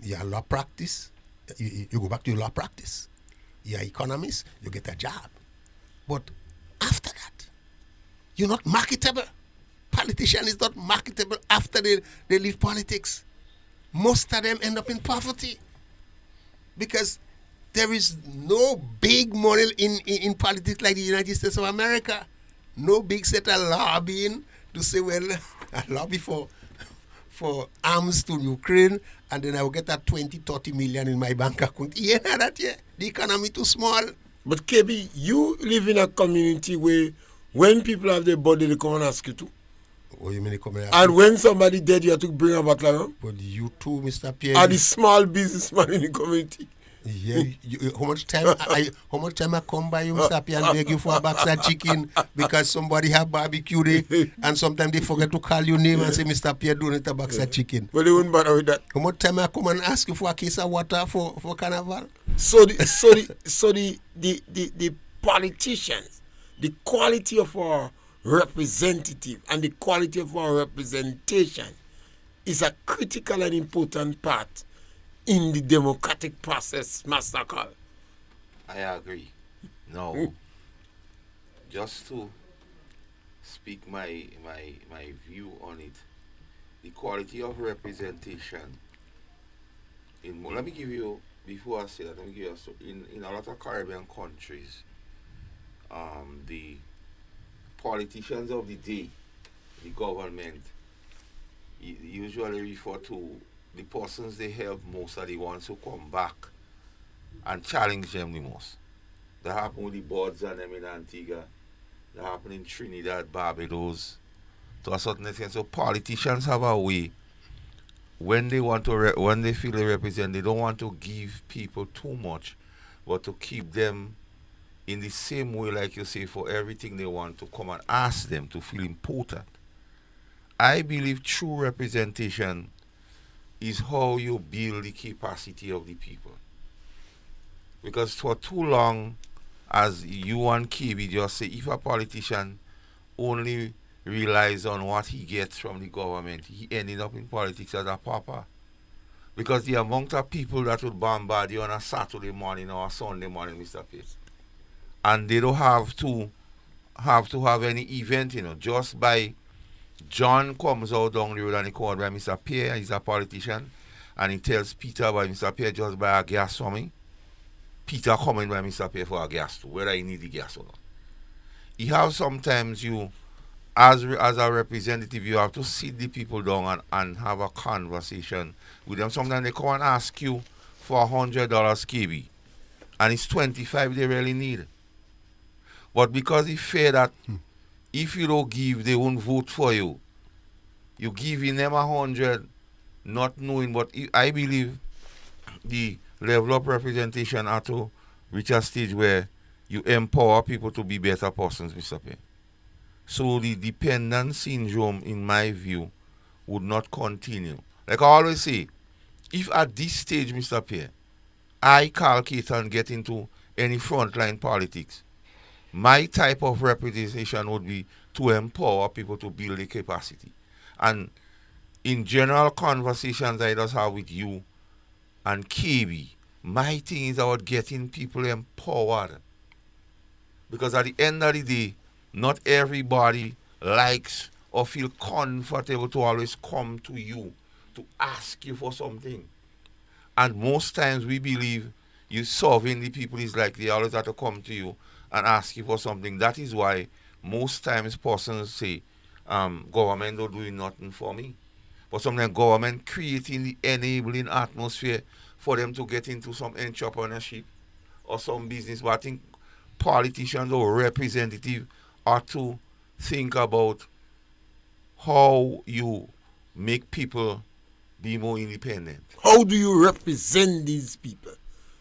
You are law practice, you go back to your law practice. You are economist, you get a job. But after that, you're not marketable. Politician is not marketable after they leave politics. Most of them end up in poverty. Because there is no big money in politics like the United States of America. No big set of lobbying to say, well, I lobby for arms to Ukraine, and then I will get that 20-30 million in my bank account. Yeah, that yeah. The economy too small. But KB, you live in a community where when people have their body, they come and ask you to. What do you mean they come and ask And you? when somebody dead, you have to bring a bottle around? But you too, Mr. Pierre. Are the small businessman in the community? Yeah, how much time I come by you, Mr. Pierre, and beg you for a box of chicken because somebody have barbecue day, and sometimes they forget to call your name and say, Mr. Pierre, donate a box of chicken. Well, they wouldn't bother with that. How much time I come and ask you for a case of water for carnival? So the politicians, the quality of our representative and the quality of our representation is a critical and important part in the democratic process, Master Carl. I agree. Now, just to speak my view on it, the quality of representation let me give you, before I say that, let me give you in a lot of Caribbean countries, the politicians of the day, the government, usually refer to the persons they help most are the ones who come back and challenge them the most. That happened with the boards and them in Antigua. That happened in Trinidad, Barbados, to a certain extent. So politicians have a way when they want to when they feel they represent, they don't want to give people too much, but to keep them in the same way, like you say, for everything they want to come and ask them to feel important. I believe true representation is how you build the capacity of the people. Because for too long, as you and KB just say, if a politician only relies on what he gets from the government, he ended up in politics as a pauper. Because the amount of people that would bombard you on a Saturday morning or a Sunday morning, Mr. Pierce, and they don't have any event, just by John comes out down the road and he called by Mr. Pierre, he's a politician, and he tells Peter by Mr. Pierre just buy a gas for me. Peter coming by Mr. Pierre for a gas too, whether he need the gas or not. You have sometimes as a representative, you have to sit the people down and have a conversation with them. Sometimes they come and ask you for $100 KB, and it's 25 they really need. But because they fear that if you don't give, they won't vote for you. You giving them 100, not knowing. But I believe the level of representation ought to reach a stage where you empower people to be better persons, Mr. P. So the dependent syndrome, in my view, would not continue. Like I always say, if at this stage, Mr. P, I calculate and get into any frontline politics, my type of representation would be to empower people to build the capacity. And in general conversations I just have with you and KB, my thing is about getting people empowered. Because at the end of the day, not everybody likes or feel comfortable to always come to you to ask you for something. And most times we believe you solving the people is like they always have to come to you and ask you for something. That is why most times persons say, government don't do nothing for me. But sometimes government creating the enabling atmosphere for them to get into some entrepreneurship or some business. But I think politicians or representatives are to think about how you make people be more independent. How do you represent these people?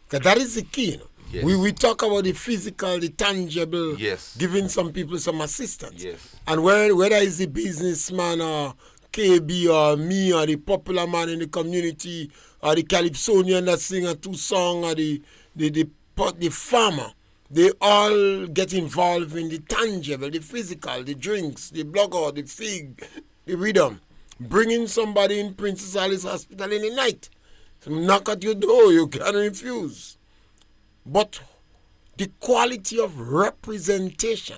Because that is the key. Yes. We talk about the physical, the tangible, Yes. giving some people some assistance. Yes. And whether it's the businessman or KB or me or the popular man in the community or the Calypsonian that sing a two song or the farmer, they all get involved in the tangible, the physical, the drinks, the blogger, the fig, the rhythm. Bringing somebody in Princess Alice Hospital in the night. Knock at your door, you can refuse. But the quality of representation,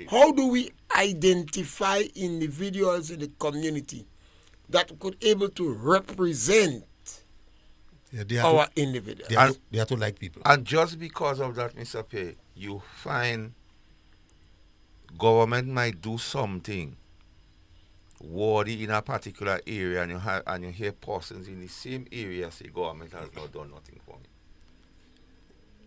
how do we identify individuals in the community that could able to represent our individuals? They have to like people. And just because of that, Mr. P, you find government might do something worthy in a particular area, and you hear persons in the same area say government has not done nothing for me.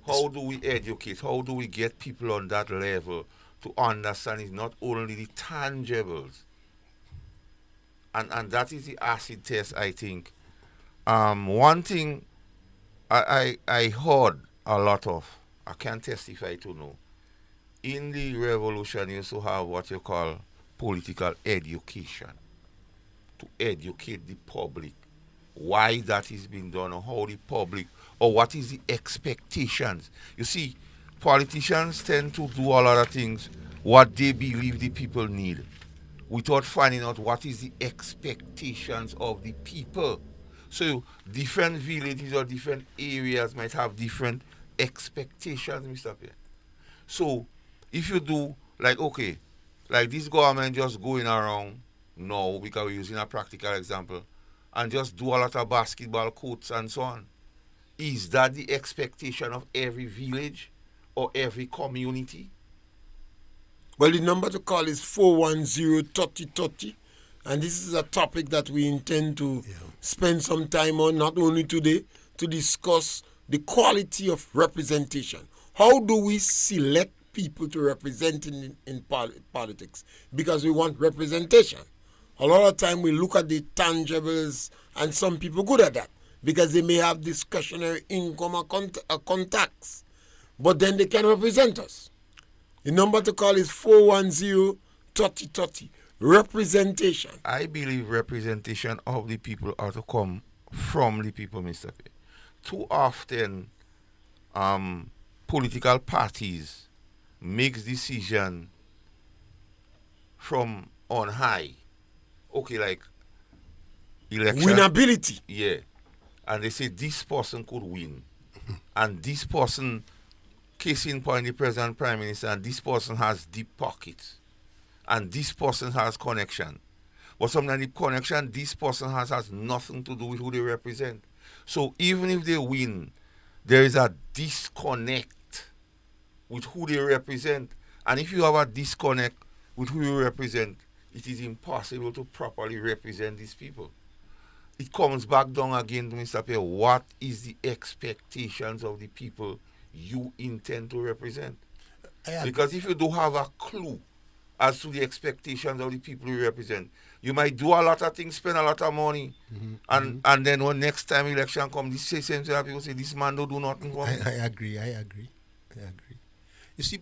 How do we educate? How do we get people on that level to understand it's not only the tangibles? And that is the acid test, I think. One thing I heard a lot of, I can't testify to know, in the revolution you used to have what you call political education, to educate the public why that is being done, or how the public, or what is the expectations. You see, politicians tend to do a lot of things what they believe the people need without finding out what is the expectations of the people. So different villages or different areas might have different expectations, Mr. Pierre. So if you do like okay, like this government just going around now because we're using a practical example and just do a lot of basketball courts and so on. Is that the expectation of every village or every community? Well, the number to call is 410-3030. And this is a topic that we intend to spend some time on, not only today, to discuss the quality of representation. How do we select people to represent in politics? Because we want representation. A lot of time we look at the tangibles, and some people good at that because they may have discretionary income or contacts, but then they can represent us. The number to call is 410-3030. Representation. I believe representation of the people ought to come from the people, Mr. P. Too often, political parties makes decision from on high. Okay, like election. Winnability. Yeah. And they say this person could win. And this person, case in point, the president, prime minister, and this person has deep pockets. And this person has connection. But sometimes the connection this person has nothing to do with who they represent. So even if they win, there is a disconnect with who they represent. And if you have a disconnect with who you represent, it is impossible to properly represent these people. It comes back down again to Mr. Pierre. What is the expectations of the people you intend to represent? Because if you don't have a clue as to the expectations of the people you represent, you might do a lot of things, spend a lot of money, and then when next time election comes, this same people say, this man don't do nothing for me. I agree. You see,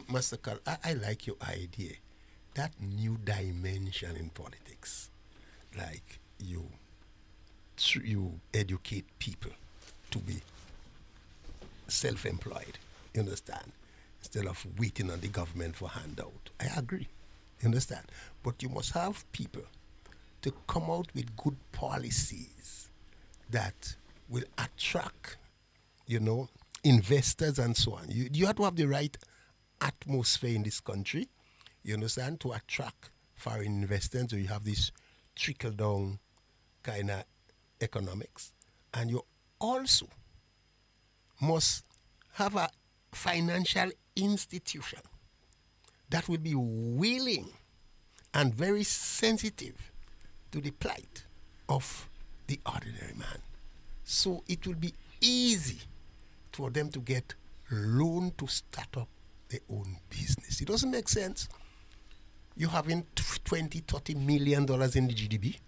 Master Carl, I like your idea. That new dimension in politics, like you educate people to be self-employed, you understand, instead of waiting on the government for handout. I agree, you understand, but you must have people to come out with good policies that will attract, investors and so on. You have to have the right atmosphere in this country, you understand, to attract foreign investors. So you have this trickle-down kind of economics. And you also must have a financial institution that will be willing and very sensitive to the plight of the ordinary man. So it will be easy for them to get loan to start up their own business. It doesn't make sense you having $20-30 million in the GDP,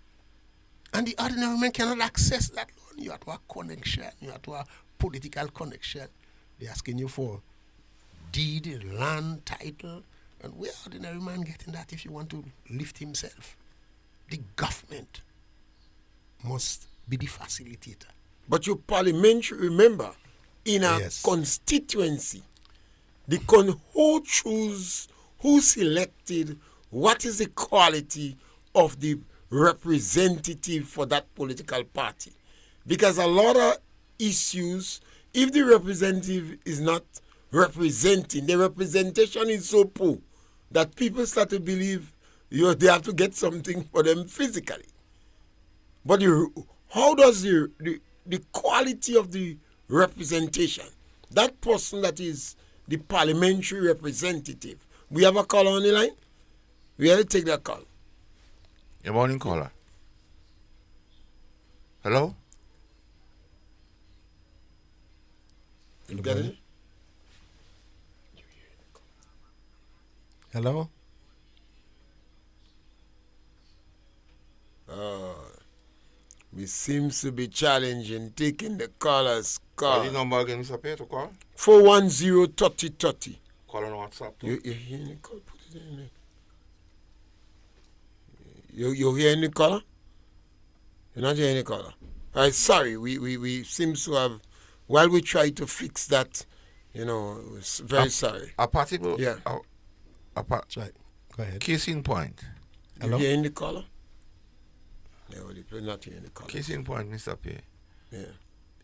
and the ordinary man cannot access that loan. You have to have connection, you have to have political connection. They're asking you for deed, land, title, and where ordinary man getting that if you want to lift himself? The government must be the facilitator. But you parliamentary, remember, in a constituency, who choose, who selected, what is the quality of the representative for that political party? Because a lot of issues, if the representative is not representing, the representation is so poor that people start to believe they have to get something for them physically. But how does the quality of the representation, that person that is the parliamentary representative, we have a caller on the line? We have to take that call. Good morning, caller. Hello? You get it? Hello? It seems to be challenging taking the caller's call. What is the number again, Mr. Pierre, to call? 410-3030. Call on WhatsApp. Too. You hearing the call? Put it in there. You hearing the caller? You're not hearing the caller. Sorry, we seem to have, while we try to fix that, very sorry. A particle. Yeah. That's right. Go ahead. Case in point. You hearing the caller? No, we're not hearing the caller. Case in point, Mr. Pierre. Yeah.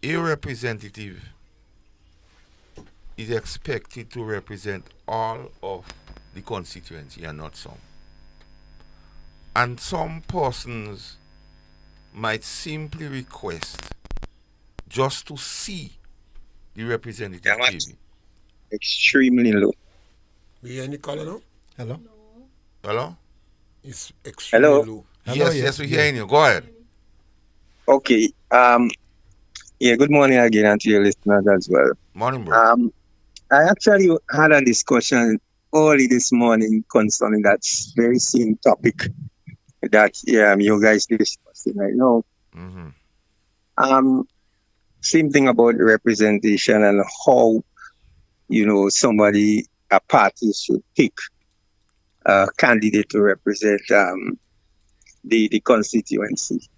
A representative is expected to represent all of the constituency and not some. And some persons might simply request just to see the representative Yeah, KB. extremely low. We hear any caller now? Hello? Hello? It's extremely Hello? low. Hello, Yes, we're hearing you. Go ahead. Okay. Yeah, good morning again and to your listeners as well. Morning, bro. I actually had a discussion early this morning concerning that very same topic that you guys discussing right now. Mm-hmm. Same thing about representation and how somebody, a party should pick a candidate to represent the constituency.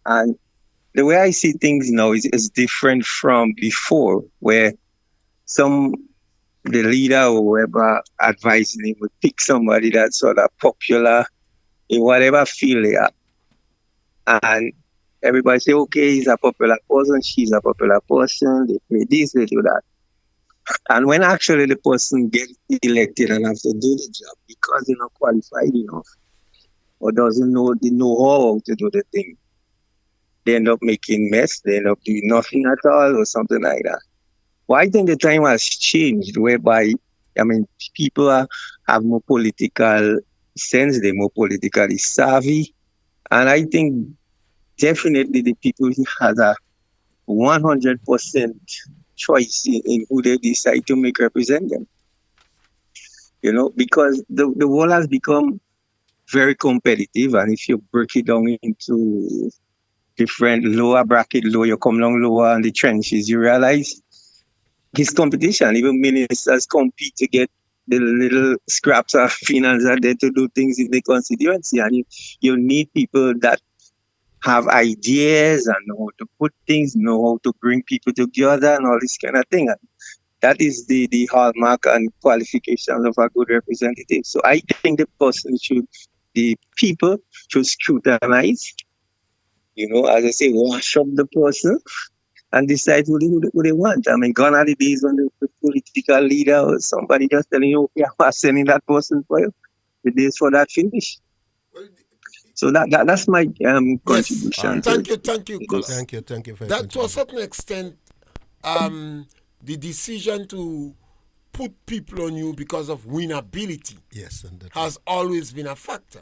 And the way I see things now is different from before, where the leader or whoever advising him would pick somebody that's sort of popular in whatever field they are. And everybody say, okay, he's a popular person, she's a popular person, they play this, they do that. And when actually the person gets elected and have to do the job because they're not qualified enough or doesn't know the know-how to do the thing, they end up making mess, they end up doing nothing at all or something like that. Well, I think the time has changed whereby, people have more political sense, they're more politically savvy. And I think definitely the people who has a 100% choice in who they decide to make represent them. Because the world has become very competitive, and if you break it down into different lower bracket, you come down lower in the trenches, you realize it's competition. Even ministers compete to get the little scraps of finance out there to do things in the constituency, and you need people that have ideas and know how to put things, know how to bring people together and all this kind of thing. And that is the hallmark and qualifications of a good representative. So I think the people should scrutinize, as I say, wash up the person and decide who they want. Gone are the days when the political leader or somebody just telling you, okay, I'm sending that person for you. The days for that finish. So that's my contribution. Thank you, caller. Thank you for your That to a contribution. certain extent, the decision to put people on you because of winnability Yes, and that has always been a factor.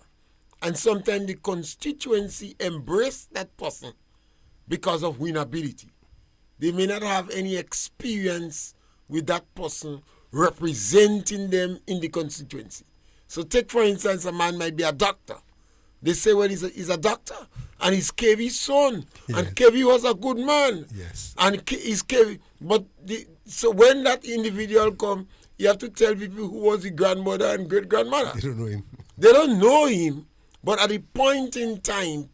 And sometimes the constituency embrace that person because of winnability. They may not have any experience with that person representing them in the constituency. So take, for instance, a man might be a doctor. They say, well, he's a doctor, and he's KV's son, and KV was a good man. Yes. And he's KV. But so when that individual come, you have to tell people who was the grandmother and great-grandmother. They don't know him. They don't know him, but at a point in time,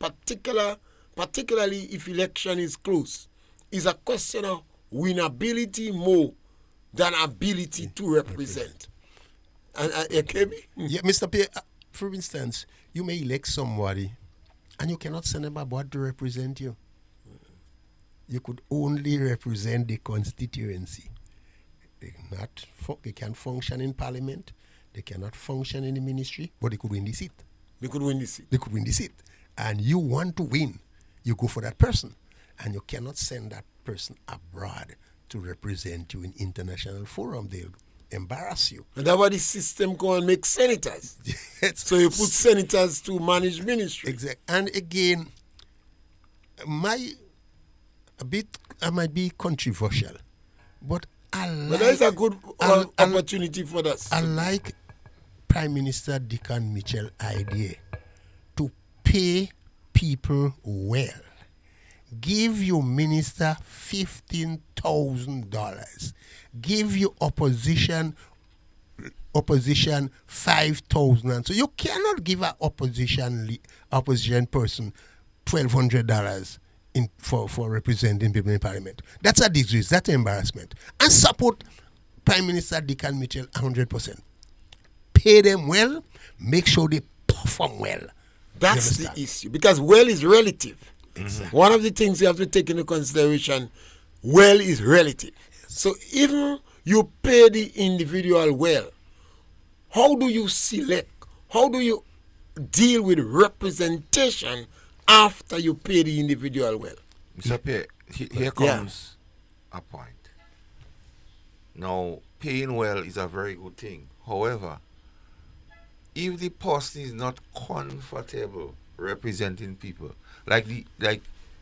particularly if election is close, is a question of winnability more than ability to represent. And KB? Yeah, Mr. Pierre, for instance, you may elect somebody and you cannot send them aboard to represent you. You could only represent the constituency. They can't function in parliament, they cannot function in the ministry, but they could win the seat. They could win the seat. They could win the seat. And you want to win, you go for that person. And you cannot send that person abroad to represent you in international forum. They'll embarrass you. And that's why the system go and make senators. So you put senators to manage ministry. Exactly. And again, I might be controversial, but But there is a good opportunity for that. I like Prime Minister Dickon Mitchell's idea to pay people well. Give your minister $15,000. Give your opposition $5,000. So you cannot give an opposition person $1,200 for representing people in parliament. That's a disgrace. That's an embarrassment. And support Prime Minister Dickon Mitchell 100%. Pay them well. Make sure they perform well. That's the issue, because well is relative. Exactly. One of the things you have to take into consideration, well is relative. So even you pay the individual well. How do you select? How do you deal with representation after you pay the individual well? Mr. Pierre, here comes a point. Now, paying well is a very good thing. However, if the person is not comfortable representing people, like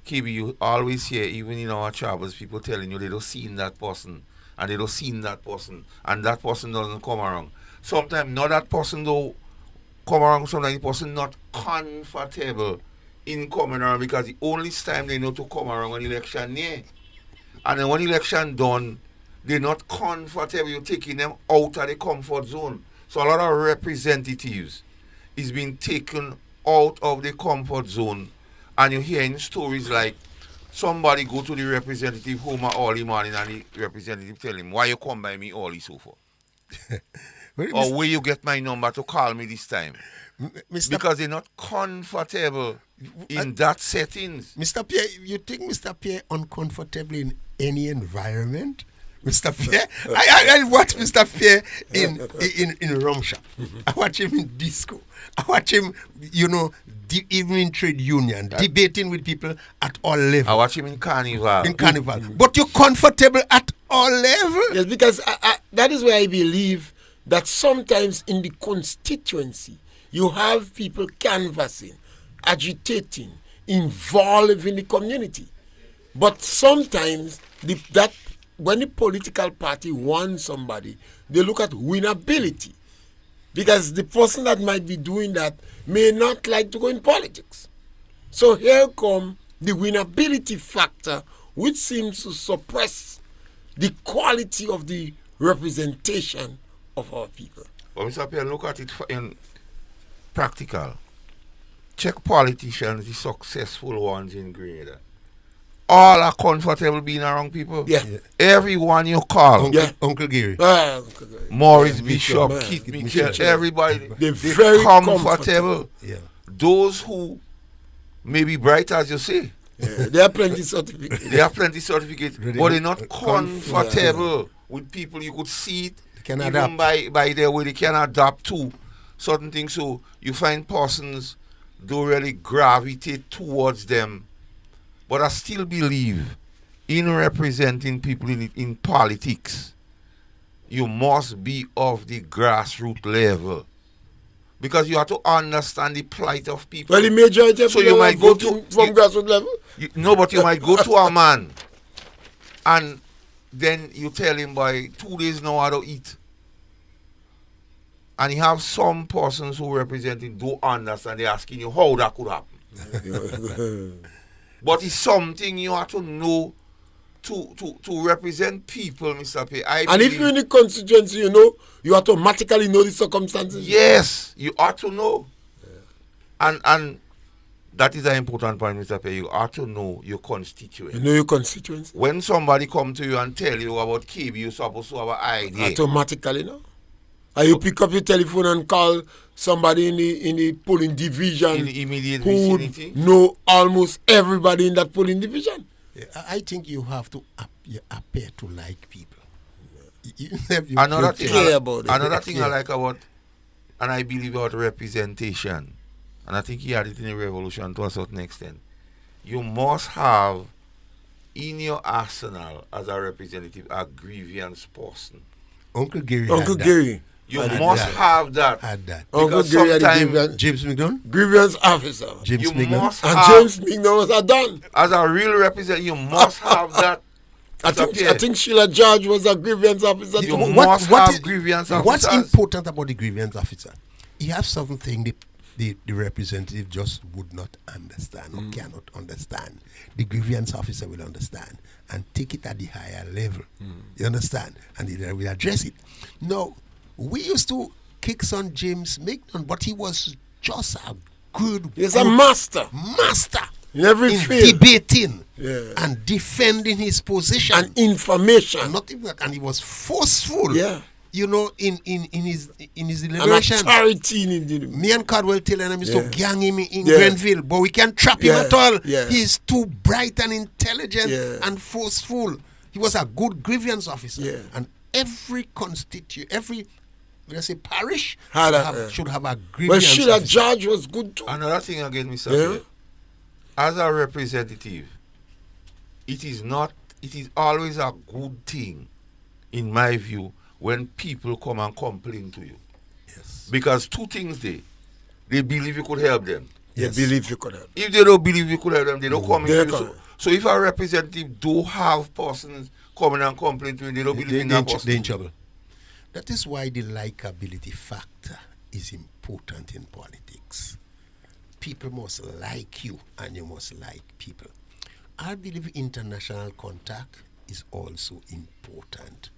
KB, you always hear, even in our travels, people telling you they don't see that person, and they don't see that person, and that person doesn't come around. Sometimes not that person don't come around, sometimes the person not comfortable in coming around, because the only time they know to come around when election near. And then when election done, they're not comfortable. You're taking them out of the comfort zone. So a lot of representatives is being taken out of the comfort zone. And you're hearing stories like somebody go to the representative home early morning and the representative tell him, why you come by me early so far? Or where you get my number to call me this time? Because they're not comfortable in that settings. Mr. Pierre, you think Mr. Pierre uncomfortable in any environment? Mr. Pierre, I watch Mr. Pierre in rum shop. I watch him in disco. I watch him, even in trade union, debating with people at all levels. I watch him in carnival. But you're comfortable at all levels. Yes, because that is where I believe that sometimes in the constituency, you have people canvassing, agitating, involved in the community. But sometimes when the political party wants somebody, they look at winnability. Because the person that might be doing that may not like to go in politics. So here come the winnability factor, which seems to suppress the quality of the representation of our people. But Mr. Pierre, look at it in practical. Check politicians, the successful ones in Grenada. All are comfortable being around people. Yeah. Everyone you call. Uncle Gary. Maurice Bishop, Keith Mitchell, everybody. They're very comfortable. Yeah. Those who may be bright, as you say. Yeah, there are plenty certificates. But they're not comfortable with people. You could see it can even adapt. by their way. They can adapt to certain things. So you find persons don't really gravitate towards them. But I still believe in representing people in politics, you must be of the grassroots level. Because you have to understand the plight of people. Well, the majority of so people you might go to from grassroots level. But you might go to a man and then you tell him by 2 days now I don't eat. And you have some persons who represent him don't understand. They're asking you how that could happen. But it's something you have to know to represent people, Mr. P. And if you're in the constituency, you automatically know the circumstances. Yes, you ought to know. Yeah. And that is an important point, Mr. P. You ought to know your constituency. You know your constituency. When somebody come to you and tell you about KB, you're supposed to have an idea. Automatically, no? And you pick up your telephone and call somebody in the polling division in the immediate who vicinity. Know almost everybody in that polling division. Yeah, I think you have to appear to like people. Another thing Yeah. I like about, and I believe about representation, and I think he had it in the revolution to a certain extent. You must have in your arsenal as a representative a grievance person. Uncle Gary. You must have that. Had that. Uncle Because Gary sometimes James McDonald? grievance officer. you must And have, James McDonald was done. as a real representative, you must have that. I think Sheila George was a grievance officer You too. must have grievance officers. What's important about the grievance officer? He has something the representative just would not understand or cannot understand. The grievance officer will understand and take it at the higher level. You understand? And they will address it. No, we used to kick on James McDonald, but he was just a good. He's a master. In every field. Debating and defending his position. And information. And not even that, and he was forceful. Yeah. In his An deliberation. authority in the Me and Cardwell telling him to gang him in Yeah. Grenville, but we can't trap him at all. Yeah. He's too bright and intelligent Yeah. and forceful. He was a good grievance officer. Yeah. And every when I say parish, Had should have a But grievance should a officer. judge was good too. Another thing again, Mr. Yeah. Pierre, as a representative, it is always a good thing, in my view, when people come and complain to you. Yes. Because two things they believe you could help them. Yes. You believe you could help. If they don't believe you could help them, they don't come They in. don't come. So if a representative do have persons coming and complain to you, they don't believe in that person. They're in trouble. That is why the likability factor is important in politics. People must like you, and you must like people. I believe international contact is also important.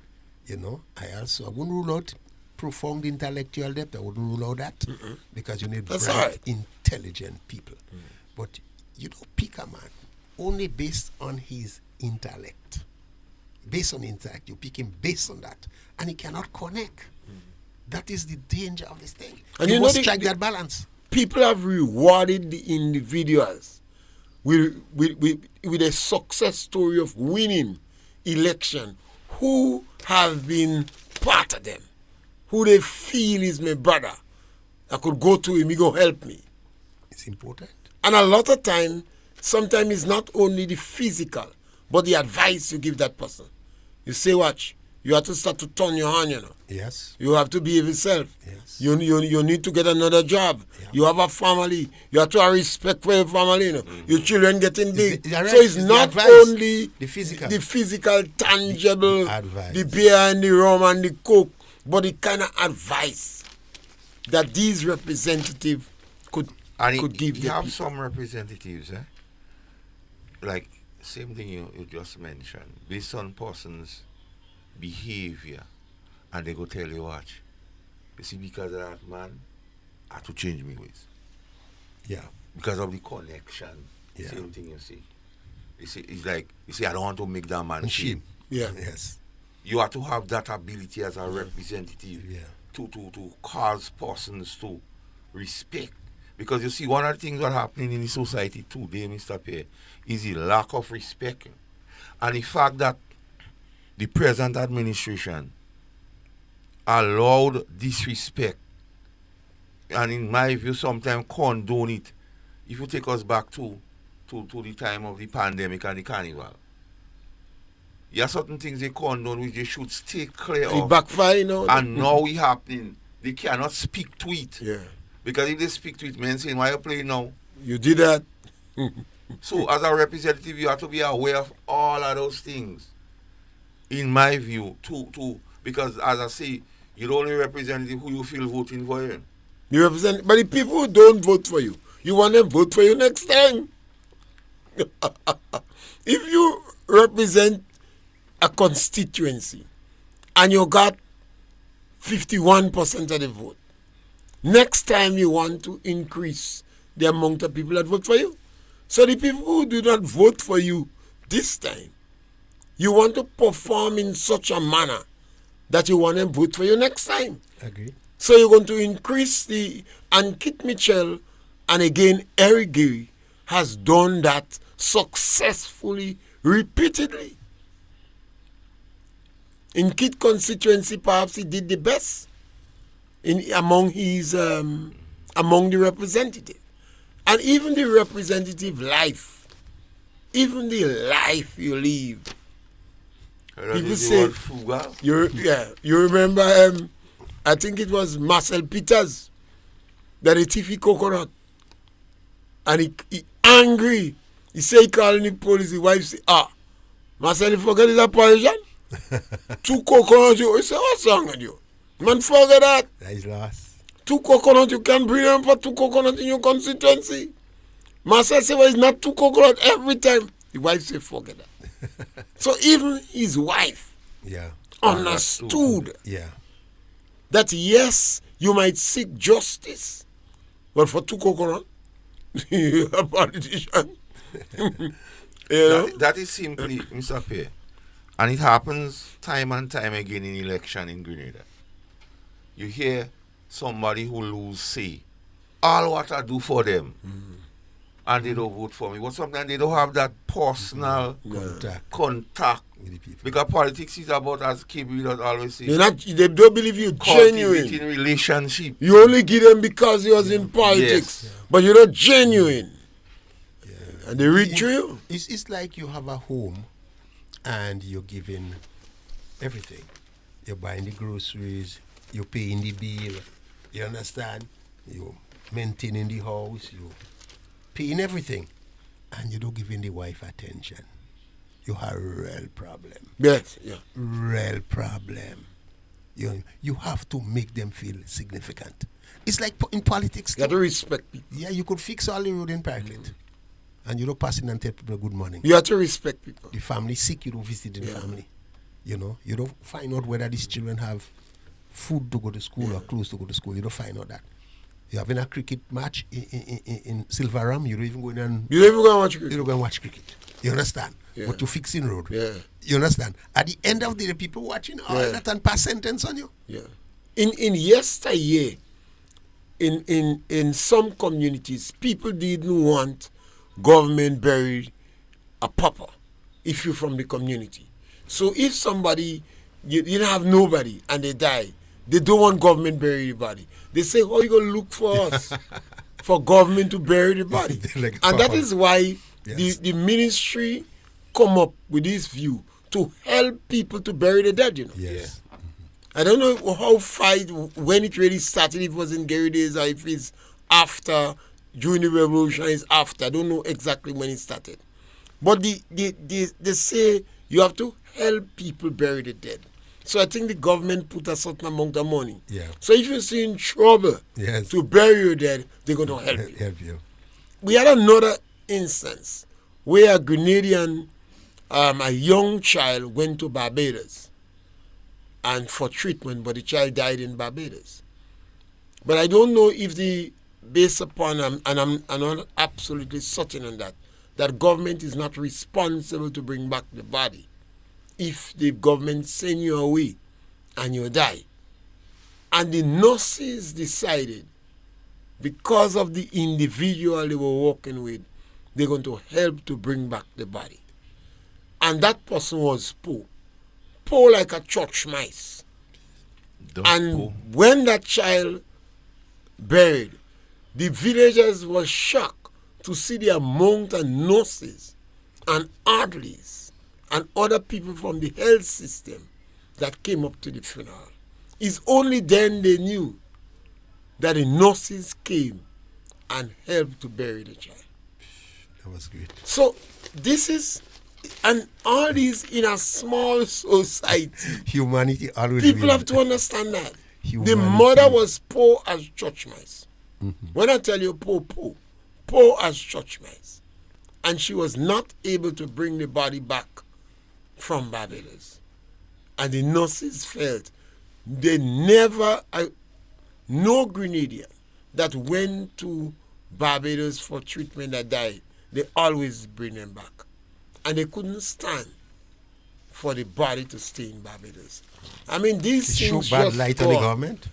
You know, I wouldn't rule out profound intellectual depth. I wouldn't rule out that because you need That's bright, right. intelligent people. But you don't pick a man only based on his intellect. Based on intellect, you pick him based on that, and he cannot connect. That is the danger of this thing. And you you know must strike that balance. People have rewarded the individuals with a success story of winning election who have been part of them, who they feel is my brother. I could go to him, he go help me. It's important. And a lot of time, sometimes it's not only the physical, but the advice you give that person. You say, watch, you have to start to turn your hand, you know. Yes. You have to behave yourself. Yes. You need to get another job. Yeah. You have a family. You have to have respect for your family, you know. Your children getting big. Is right? So it's It's the not advice. only The physical. tangible, The advice. the beer and the rum and the coke, but the kind of advice that these representatives could give you the have people. some representatives, like same thing you just mentioned, based on person's behavior, and they go tell you, watch, you see, because of that man, I have to change my ways. Yeah. Because of the connection. Yeah. Same thing you see. It's like, you see, I don't want to make that man shame. Yeah. Yes. You have to have that ability as a representative Yeah. to cause persons to respect. Because you see, one of the things that happening in the society today, Mr. Pierre, is the lack of respect. And the fact that the present administration allowed disrespect, and in my view, sometimes condone it. If you take us back to the time of the pandemic and the carnival, there are certain things they condone which they should stay clear It of. backfire, you know. And now it happening. They cannot speak to it. Yeah. Because if they speak to it, men saying, why you playing now? You did that. So as a representative, you have to be aware of all of those things. In my view, because as I say, you're the only representative who you feel voting for you. You represent, but the people who don't vote for you, you want them to vote for you next time. If you represent a constituency and you got 51% of the vote, next time you want to increase the amount of people that vote for you. So the people who do not vote for you this time, you want to perform in such a manner that you want them to vote for you next time. Agree. So you're going to increase and Kit Mitchell and again Eric Gary has done that successfully, repeatedly. In Kit constituency, perhaps he did the best among the representative. And even the representative life, even the life you live. People say, you remember, I think it was Marcel Peters that he thief coconut. And he angry. He say he calling the police, the wife say, Marcel, you forget his apparition? 2 coconuts, he say, what's wrong with you? Man, forget that. That is lost. 2 coconuts, you can bring them for 2 coconuts in your constituency. Marcel say, well, it's not 2 coconuts every time. The wife say, forget that. So even his wife understood that yes, you might seek justice, but for 2 coconuts, you're a politician. That is simply, Mr. Pierre, and it happens time and time again in election in Grenada. You hear somebody who lose say, all what I do for them, and they don't vote for me. But sometimes they don't have that personal contact. With the people. Because politics is about, as KB does always say, They don't believe you genuine. cultivating relationship. You only give them because he was in politics, Yes. but you're not genuine. And they read through you. It's like you have a home and you're giving everything. You're buying the groceries, you're paying the bill, you understand? You're maintaining the house, you're paying everything. And you don't giving the wife attention. You have a real problem. Yes, yeah. Real problem. You have to make them feel significant. It's like in politics. You have to respect people. Yeah, you could fix all the road in Parkland. And you don't pass in and tell people good morning. You have to respect people. The family sick, you don't visit the family. You know, you don't find out whether these children have food to go to school or clothes to go to school. You don't find out that. You're having a cricket match in Silveram, you don't even go in and You don't even go and watch cricket. you don't go and watch cricket. You understand? Yeah. But you're fixing road. Yeah. You understand? At the end of the day, people watching all that and pass sentence on you. Yeah. In yesteryear, in some communities, people didn't want government buried a pauper if you're from the community. So if somebody, you didn't have nobody and they die, they don't want government bury the body. They say, oh, you going to look for us for government to bury the body. Like and that is why Yes. the ministry come up with this view to help people to bury the dead, you know. Yes. I don't know how far, when it really started, if it was in Gary days or if it's after, during the revolution, it's after. I don't know exactly when it started. But they say you have to help people bury the dead. So I think the government put a certain amount of money. Yeah. So if you're in trouble Yes. to bury your dead, they're going to help you. Help you. We had another instance where a Grenadian, a young child went to Barbados and for treatment, but the child died in Barbados. But I don't know if based upon, and I'm not absolutely certain on that government is not responsible to bring back the body if the government send you away and you die. And the nurses decided, because of the individual they were working with, they're going to help to bring back the body. And that person was poor like a church mice. And when that child buried, the villagers were shocked to see the amount of nurses and orderlies and other people from the health system that came up to the funeral. It's only then they knew that the nurses came and helped to bury the child. That was great. So this is, and all these in a small society. Humanity always People will. have to understand that. The Humanity. mother was poor as church mice. When I tell you poor as church mice. And she was not able to bring the body back from Barbados. And the nurses felt they never, no Grenadian that went to Barbados for treatment that died, they always bring them back. And they couldn't stand for the body to stay in Barbados. I mean, these Show things bad just light go on the on. government.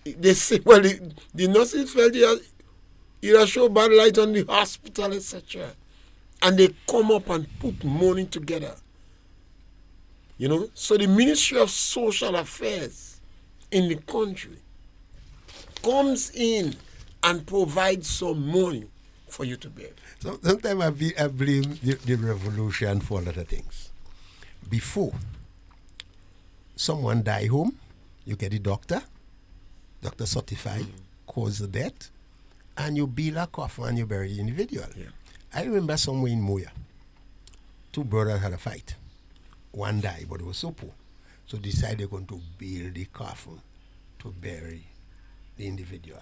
They say, well, the nurses felt it show bad light on the hospital, etc. And they come up and put money together. You know, so the Ministry of Social Affairs in the country comes in and provides some money for you to bear. Sometimes I blame the revolution for a lot of things. Before, someone die home, you get the doctor certify, cause the death, and you build a coffin and you bury the individual. Yeah. I remember somewhere in Moya, two brothers had a fight. One died, but it was so poor. So decided they're going to build the coffin to bury the individual.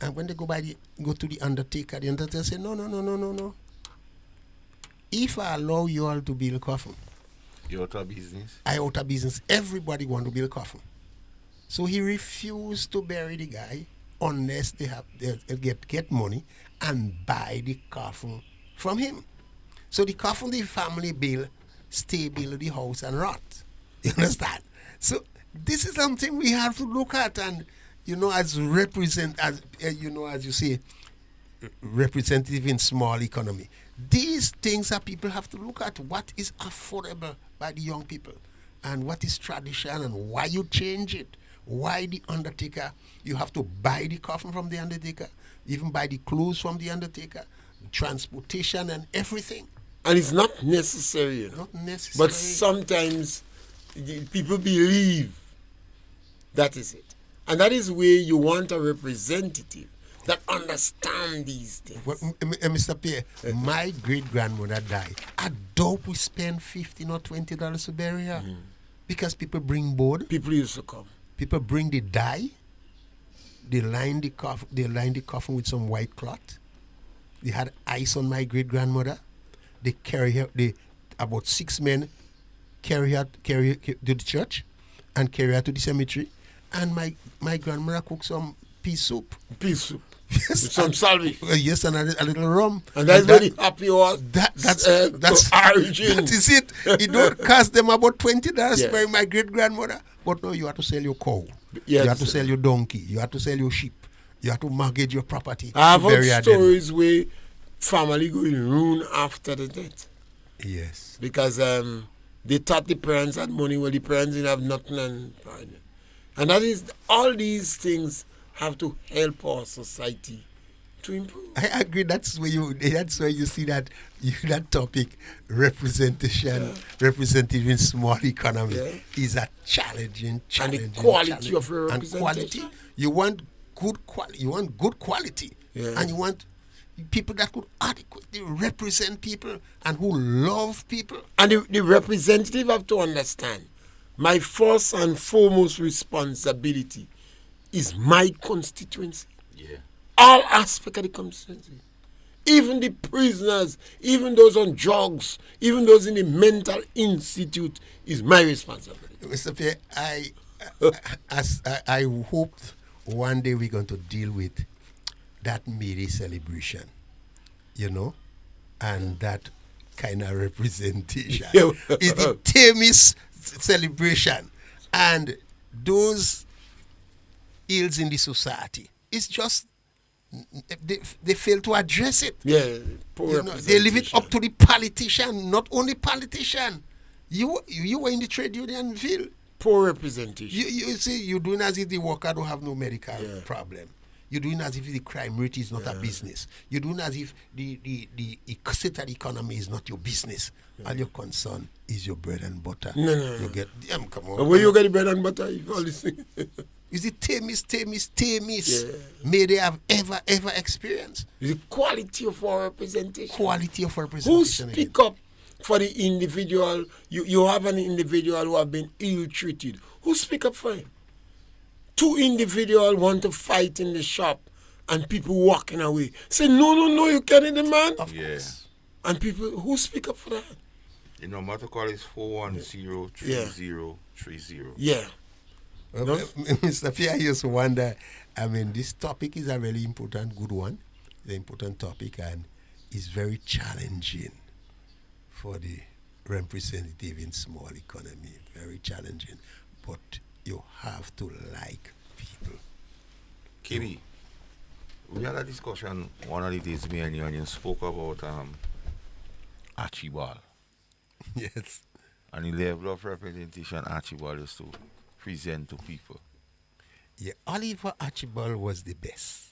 And when they go to the undertaker say, no. If I allow you all to build a coffin, You're out of business. I out of business. Everybody want to build a coffin. So he refused to bury the guy unless they get money and buy the coffin from him. So the coffin the family build, stay build the house and rot. You understand? So this is something we have to look at and, as represent, as you say, representative in small economy. These things that people have to look at. What is affordable by the young people, and what is tradition, and why you change it. Why the undertaker? You have to buy the coffin from the undertaker, even buy the clothes from the undertaker, transportation and everything. And it's not necessary, you know. Not necessary. But sometimes people believe that is it. And that is where you want a representative that understand these things. Well, Mr. Pierre, my great grandmother died. I doubt we spend $15 or $20 to bury her, because people bring board. People used to come. People bring the dye. They line the coffin. They line the coffin with some white cloth. They had ice on my great grandmother. They carry her. About 6 men carry her to the church, and carry her to the cemetery. And my grandmother cooked some pea soup. Pea soup. Yes, With some salvage. Yes, and a little rum. And that's very happy was. That's origin. That is it. It don't cost them about $20 Yeah. to bury my great grandmother. But no, you have to sell your cow. Yes. You have to sell your donkey. You have to sell your sheep. You have to mortgage your property. I have to bury heard her dead. stories where family going ruin after the death. Yes. Because they thought the parents had money, well the parents didn't have nothing, and that is, all these things have to help our society to improve. I agree. That's where you see that topic, representation, representative in small economy, is a challenging. And the quality of your and representation. quality. You want good quality. You want good quality, and you want people that could adequately represent people and who love people. And the representative have to understand, my first and foremost responsibility is my constituency. Yeah. All aspects of the constituency. Even the prisoners, even those on drugs, even those in the mental institute, is my responsibility. Mr. Pierre, I hoped one day we're going to deal with that May Day celebration, and that kind of representation. It's the Themis celebration, and those ills in the society. It's just they fail to address it. Yeah, poor They leave it up to the politician, not only politician. You were in the trade union field. Poor representation. You see, you're doing as if the worker don't have no medical problem. You're doing as if the crime rate is not a business. You're doing as if the state of the economy is not your business. All your concern is your bread and butter. No. You get come on. Where you get the bread and butter? You all this thing. Is it Themis? Yeah. May they have ever experienced? The quality of our representation. Quality of Who representation. speak up for the individual? You have an individual who have been ill-treated. Who speak up for him? 2 individuals want to fight in the shop, and people walking away. Say, no, you can't hit the man. Of course. And people, who speak up for that? The number to call is 410-3030. Yeah. Well, Mr. Pierre, I just wonder, this topic is a really important, good one. It's an important topic, and it's very challenging for the representative in small economy. Very challenging. But you have to like people. KB, we had a discussion one of the days, me and you spoke about Archibald Yes. and the level of representation Archibald used to present to people. Yeah, Oliver Archibald was the best.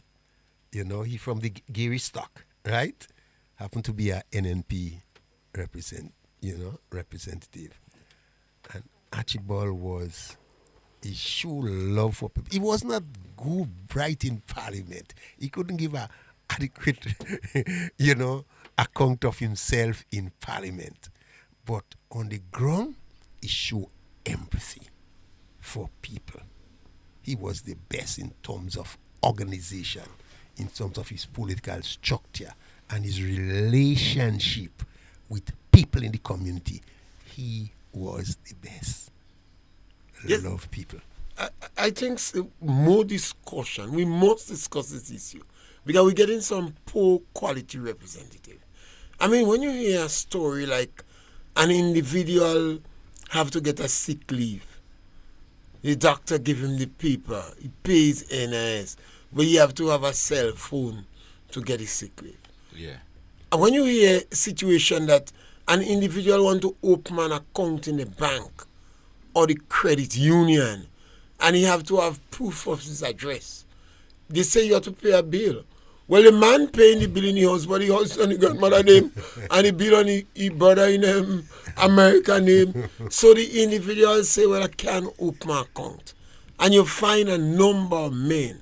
He from the Geary stock, right? Happened to be a NNP representative. And Archibald he showed love for people. He was not good, bright in parliament. He couldn't give a adequate, account of himself in parliament. But on the ground, he showed empathy for people. He was the best in terms of organization, in terms of his political structure and his relationship with people in the community. He was the best. Yes. Love people. I think more discussion. We must discuss this issue because we're getting some poor quality representative. When you hear a story like an individual have to get a sick leave, the doctor give him the paper, he pays NIS, but you have to have a cell phone to get a sick leave. Yeah. And when you hear a situation that an individual want to open an account in the bank or the credit union, and he have to have proof of his address, they say you have to pay a bill. Well, the man paying the bill in the house, but the house on the grandmother name, and the bill on the brother in American name. So the individual say, well, I can't open my account. And you find a number of men,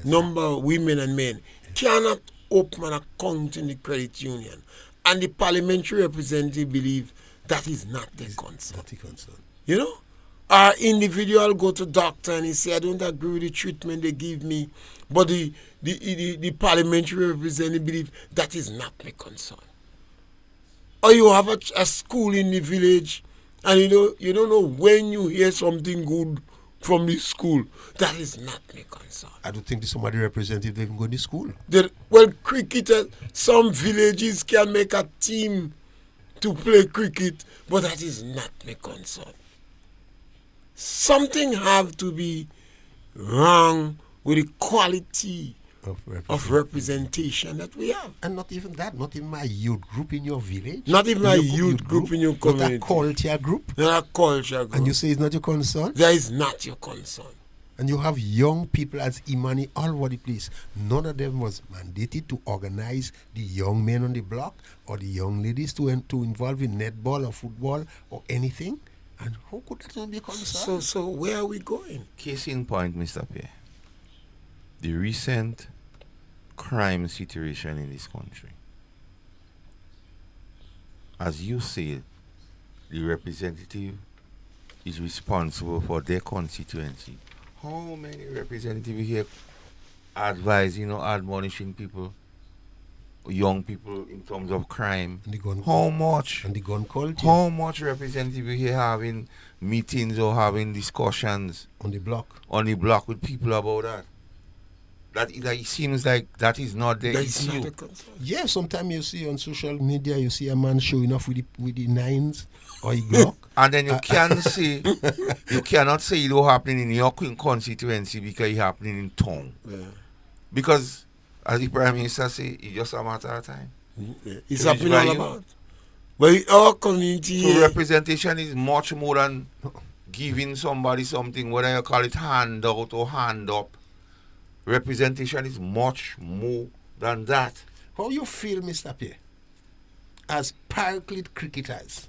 number of women and men, cannot open an account in the credit union. And the parliamentary representative believe that is not their concern. Not the concern. You know? Our individual go to doctor and he say, I don't agree with the treatment they give me, but the parliamentary representative believe that is not my concern. Or you have a school in the village and you don't know when you hear something good from the school. That is not my concern. I don't think somebody representative even go to school. Well, cricketers, some villages can make a team to play cricket, but that is not my concern. Something have to be wrong with the quality of representation that we have. And not even that, not even my youth group in your village. Not even a youth group in your community. Not a culture group. Not a culture group. And you say it's not your concern? That is not your concern. And you have young people as Imani all over the place. None of them was mandated to organize the young men on the block or the young ladies to involve in netball or football or anything. And how could that not be a concern? So where are we going? Case in point, Mr. Pierre. The recent crime situation in this country. As you say, the representative is responsible for their constituency. How many representatives here advising or admonishing people, young people in terms of crime? And the gun How much? And the gun culture. How much representative here having meetings or having discussions on the block with people about that? That it seems like that is not the issue. Not a concern. Yeah, sometimes you see on social media, you see a man showing off with the nines or a Glock. And then you cannot say it don't happen in your constituency because it happening in town. Yeah. Because, as the Prime Minister say, it's just a matter of time. Yeah. It's happening all about. But our community... So representation is much more than giving somebody something, whether you call it handout or hand up. Representation is much more than that. How you feel, Mr. Pierre, as Paraclete cricketers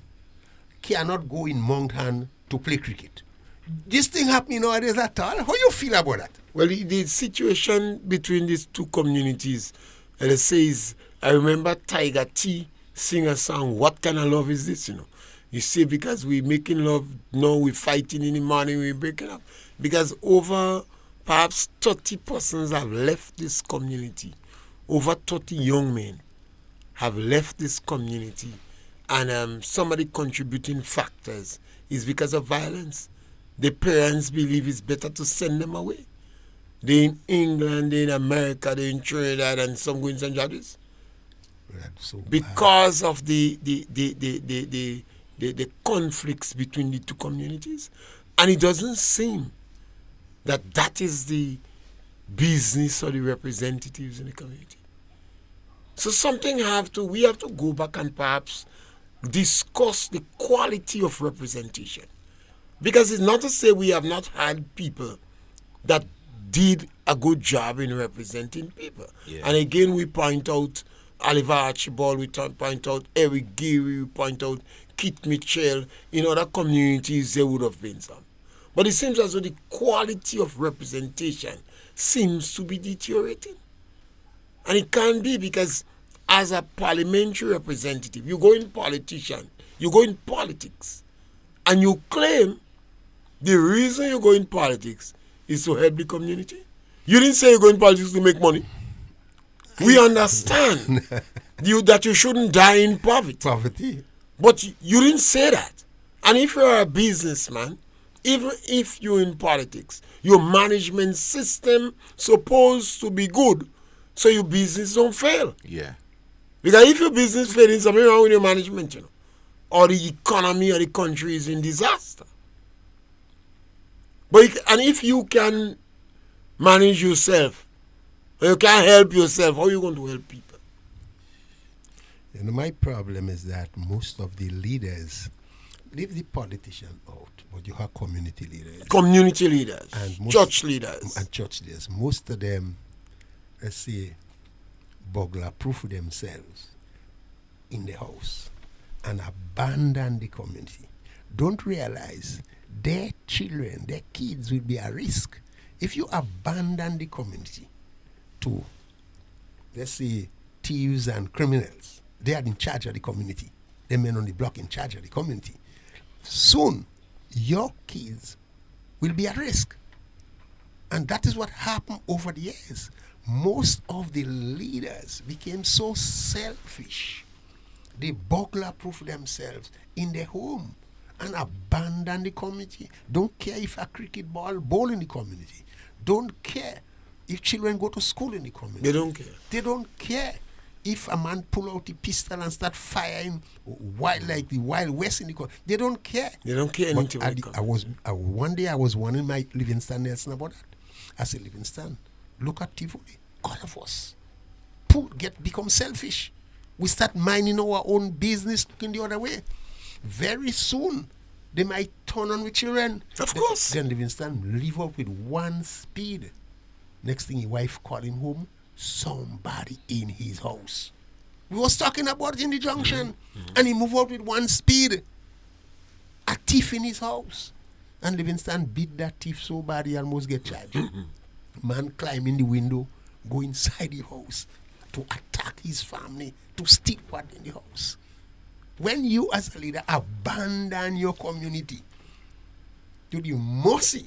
cannot go in Mountain to play cricket? This thing happening nowadays at all? How you feel about that? Well, the situation between these two communities, it says, I remember Tiger T sing a song, What Kind of Love Is This? You see, because we're making love, now we're fighting in the morning, we're breaking up. Because over perhaps 30 persons have left this community. Over 30 young men have left this community. And some of the contributing factors is because of violence. The parents believe it's better to send them away. They're in England, they're in America, they're in Trinidad, and some going to St. George's. So because of the conflicts between the two communities. And it doesn't seem that is the business of the representatives in the community. So we have to go back and perhaps discuss the quality of representation. Because it's not to say we have not had people that did a good job in representing people. Yeah. And again, we point out Oliver Archibald, we point out Eric Geary, we point out Kit Mitchell. In other communities, there would have been some. But it seems as though the quality of representation seems to be deteriorating. And it can't be, because as a parliamentary representative, you go in politics, and you claim the reason you go in politics is to help the community. You didn't say you go in politics to make money. We understand that you shouldn't die in poverty. But you didn't say that. And if you're a businessman, even if you're in politics, your management system supposed to be good so your business don't fail. Yeah. Because if your business fails, something wrong with your management, or the economy of the country is in disaster. And if you can manage yourself You can't help yourself. How are you going to help people? You know, my problem is that most of the leaders, leave the politician out, but you have community leaders. Community leaders, And church leaders. And church leaders. Most of them, let's say, burglar-proof themselves in the house and abandon the community. Don't realize their children, their kids will be at risk. If you abandon the community to, let's say, thieves and criminals, they are in charge of the community. The men on the block in charge of the community. Soon, your kids will be at risk. And that is what happened over the years. Most of the leaders became so selfish. They burglar-proof themselves in their home and abandon the community. Don't care if a cricket ball in the community. Don't care if children go to school in the community. They don't care. They don't care if a man pull out the pistol and start firing wild like the Wild West in the country. They don't care. They don't care anything. One day I was warning my Livingston Nelson about that. I said, Livingston, look at Tivoli. All of us become selfish. We start minding our own business, looking the other way. Very soon, they might turn on with children. Of course. Then Livingston live up with one speed. Next thing, his wife called him home. Somebody in his house. We was talking about it in the junction. And he moved out with one speed. A thief in his house. And Livingston beat that thief so bad he almost get charged. Man climb in the window, go inside the house to attack his family, to steal what in the house. When you as a leader abandon your community to the mercy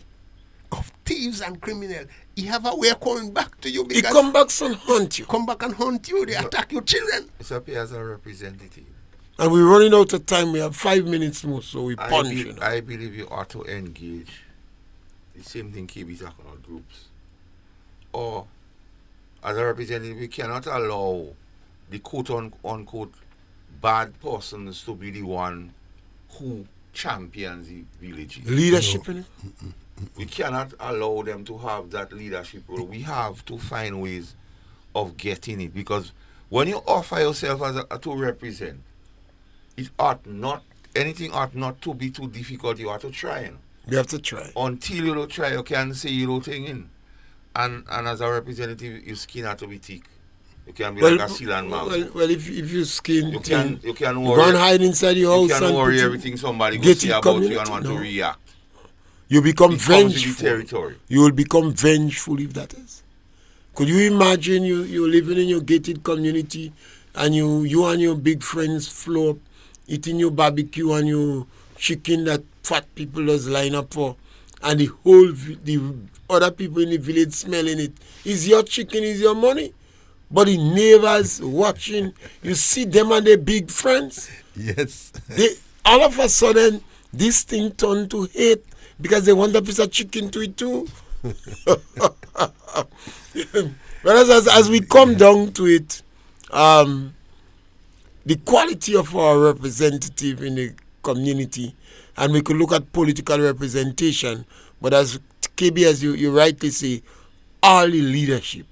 of thieves and criminals, he have a way of coming back to you. He come back and hunt you. Come back and hunt you. They attack your children. It's up here as a representative. And we're running out of time. We have 5 minutes more, so we punish you. I believe you ought to engage. The same thing KB talking about groups. Or, as a representative, we cannot allow the quote-unquote bad persons to be the one who champions the village. Leadership in it? We cannot allow them to have that leadership role. We have to find ways of getting it, because when you offer yourself as to represent, anything ought not to be too difficult. You have to try. You have to try. Until you don't try, you can say you don't think in. And as a representative, your skin has to be thick. You can be like a seal and mouth. Well, if you skin you thin, can go worry. and hide inside your house. You can and worry put everything somebody get will say it about you and community, want no. to react. You become It comes with the vengeful. territory. You will become vengeful if that is. Could you imagine you living in your gated community and you and your big friends flow up, eating your barbecue and your chicken that fat people just line up for, and the other people in the village smelling it? Is your chicken, is your money? But the neighbors watching, you see them and their big friends. Yes. All of a sudden, this thing turned to hate because they want a piece of chicken to eat too. But as we come down to it, the quality of our representative in the community, and we could look at political representation, but as KB, as you rightly say, all the leadership,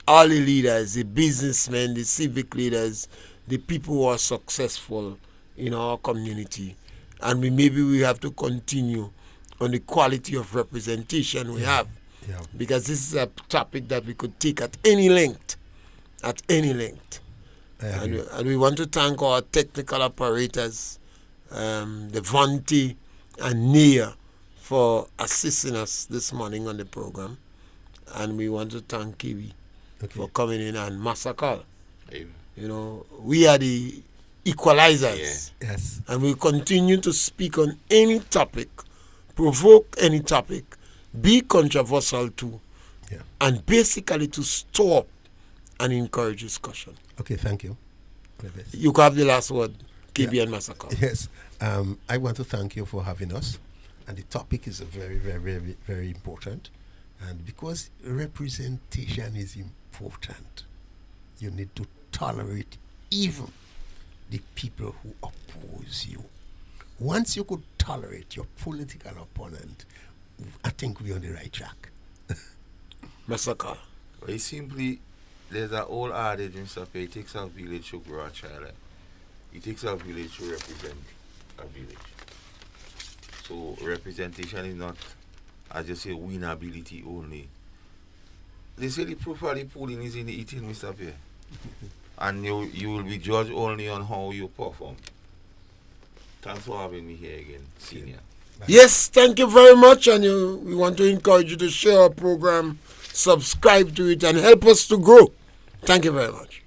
all the leaders, the businessmen, the civic leaders, the people who are successful in our community, and maybe we have to continue on the quality of representation we have. Yeah. Because this is a topic that we could take at any length. And we want to thank our technical operators, Devontae and Nia, for assisting us this morning on the program. And we want to thank Kiwi for coming in, and Massacre. You know, we are the equalizers. Yeah. Yes. And we continue to speak on any topic, provoke any topic, be controversial too, and basically to stop and encourage discussion. Okay, thank you. You can have the last word, KB and Massacre. Yes. I want to thank you for having us. And the topic is very, very, very, very important. And because representation is important, you need to tolerate even the people who oppose you. Once you could tolerate your political opponent, I think we're on the right track. Massacre. It's simply, there's an old adage, Mr. Pierre, it takes a village to grow a child. It takes a village to represent a village. So representation is not, as you say, winnability only. They say the proof of the pudding is in the eating, Mr. Pierre. And you will be judged only on how you perform. Thanks for having me here again, Senior. Yes, thank you very much, and we want to encourage you to share our program, subscribe to it, and help us to grow. Thank you very much.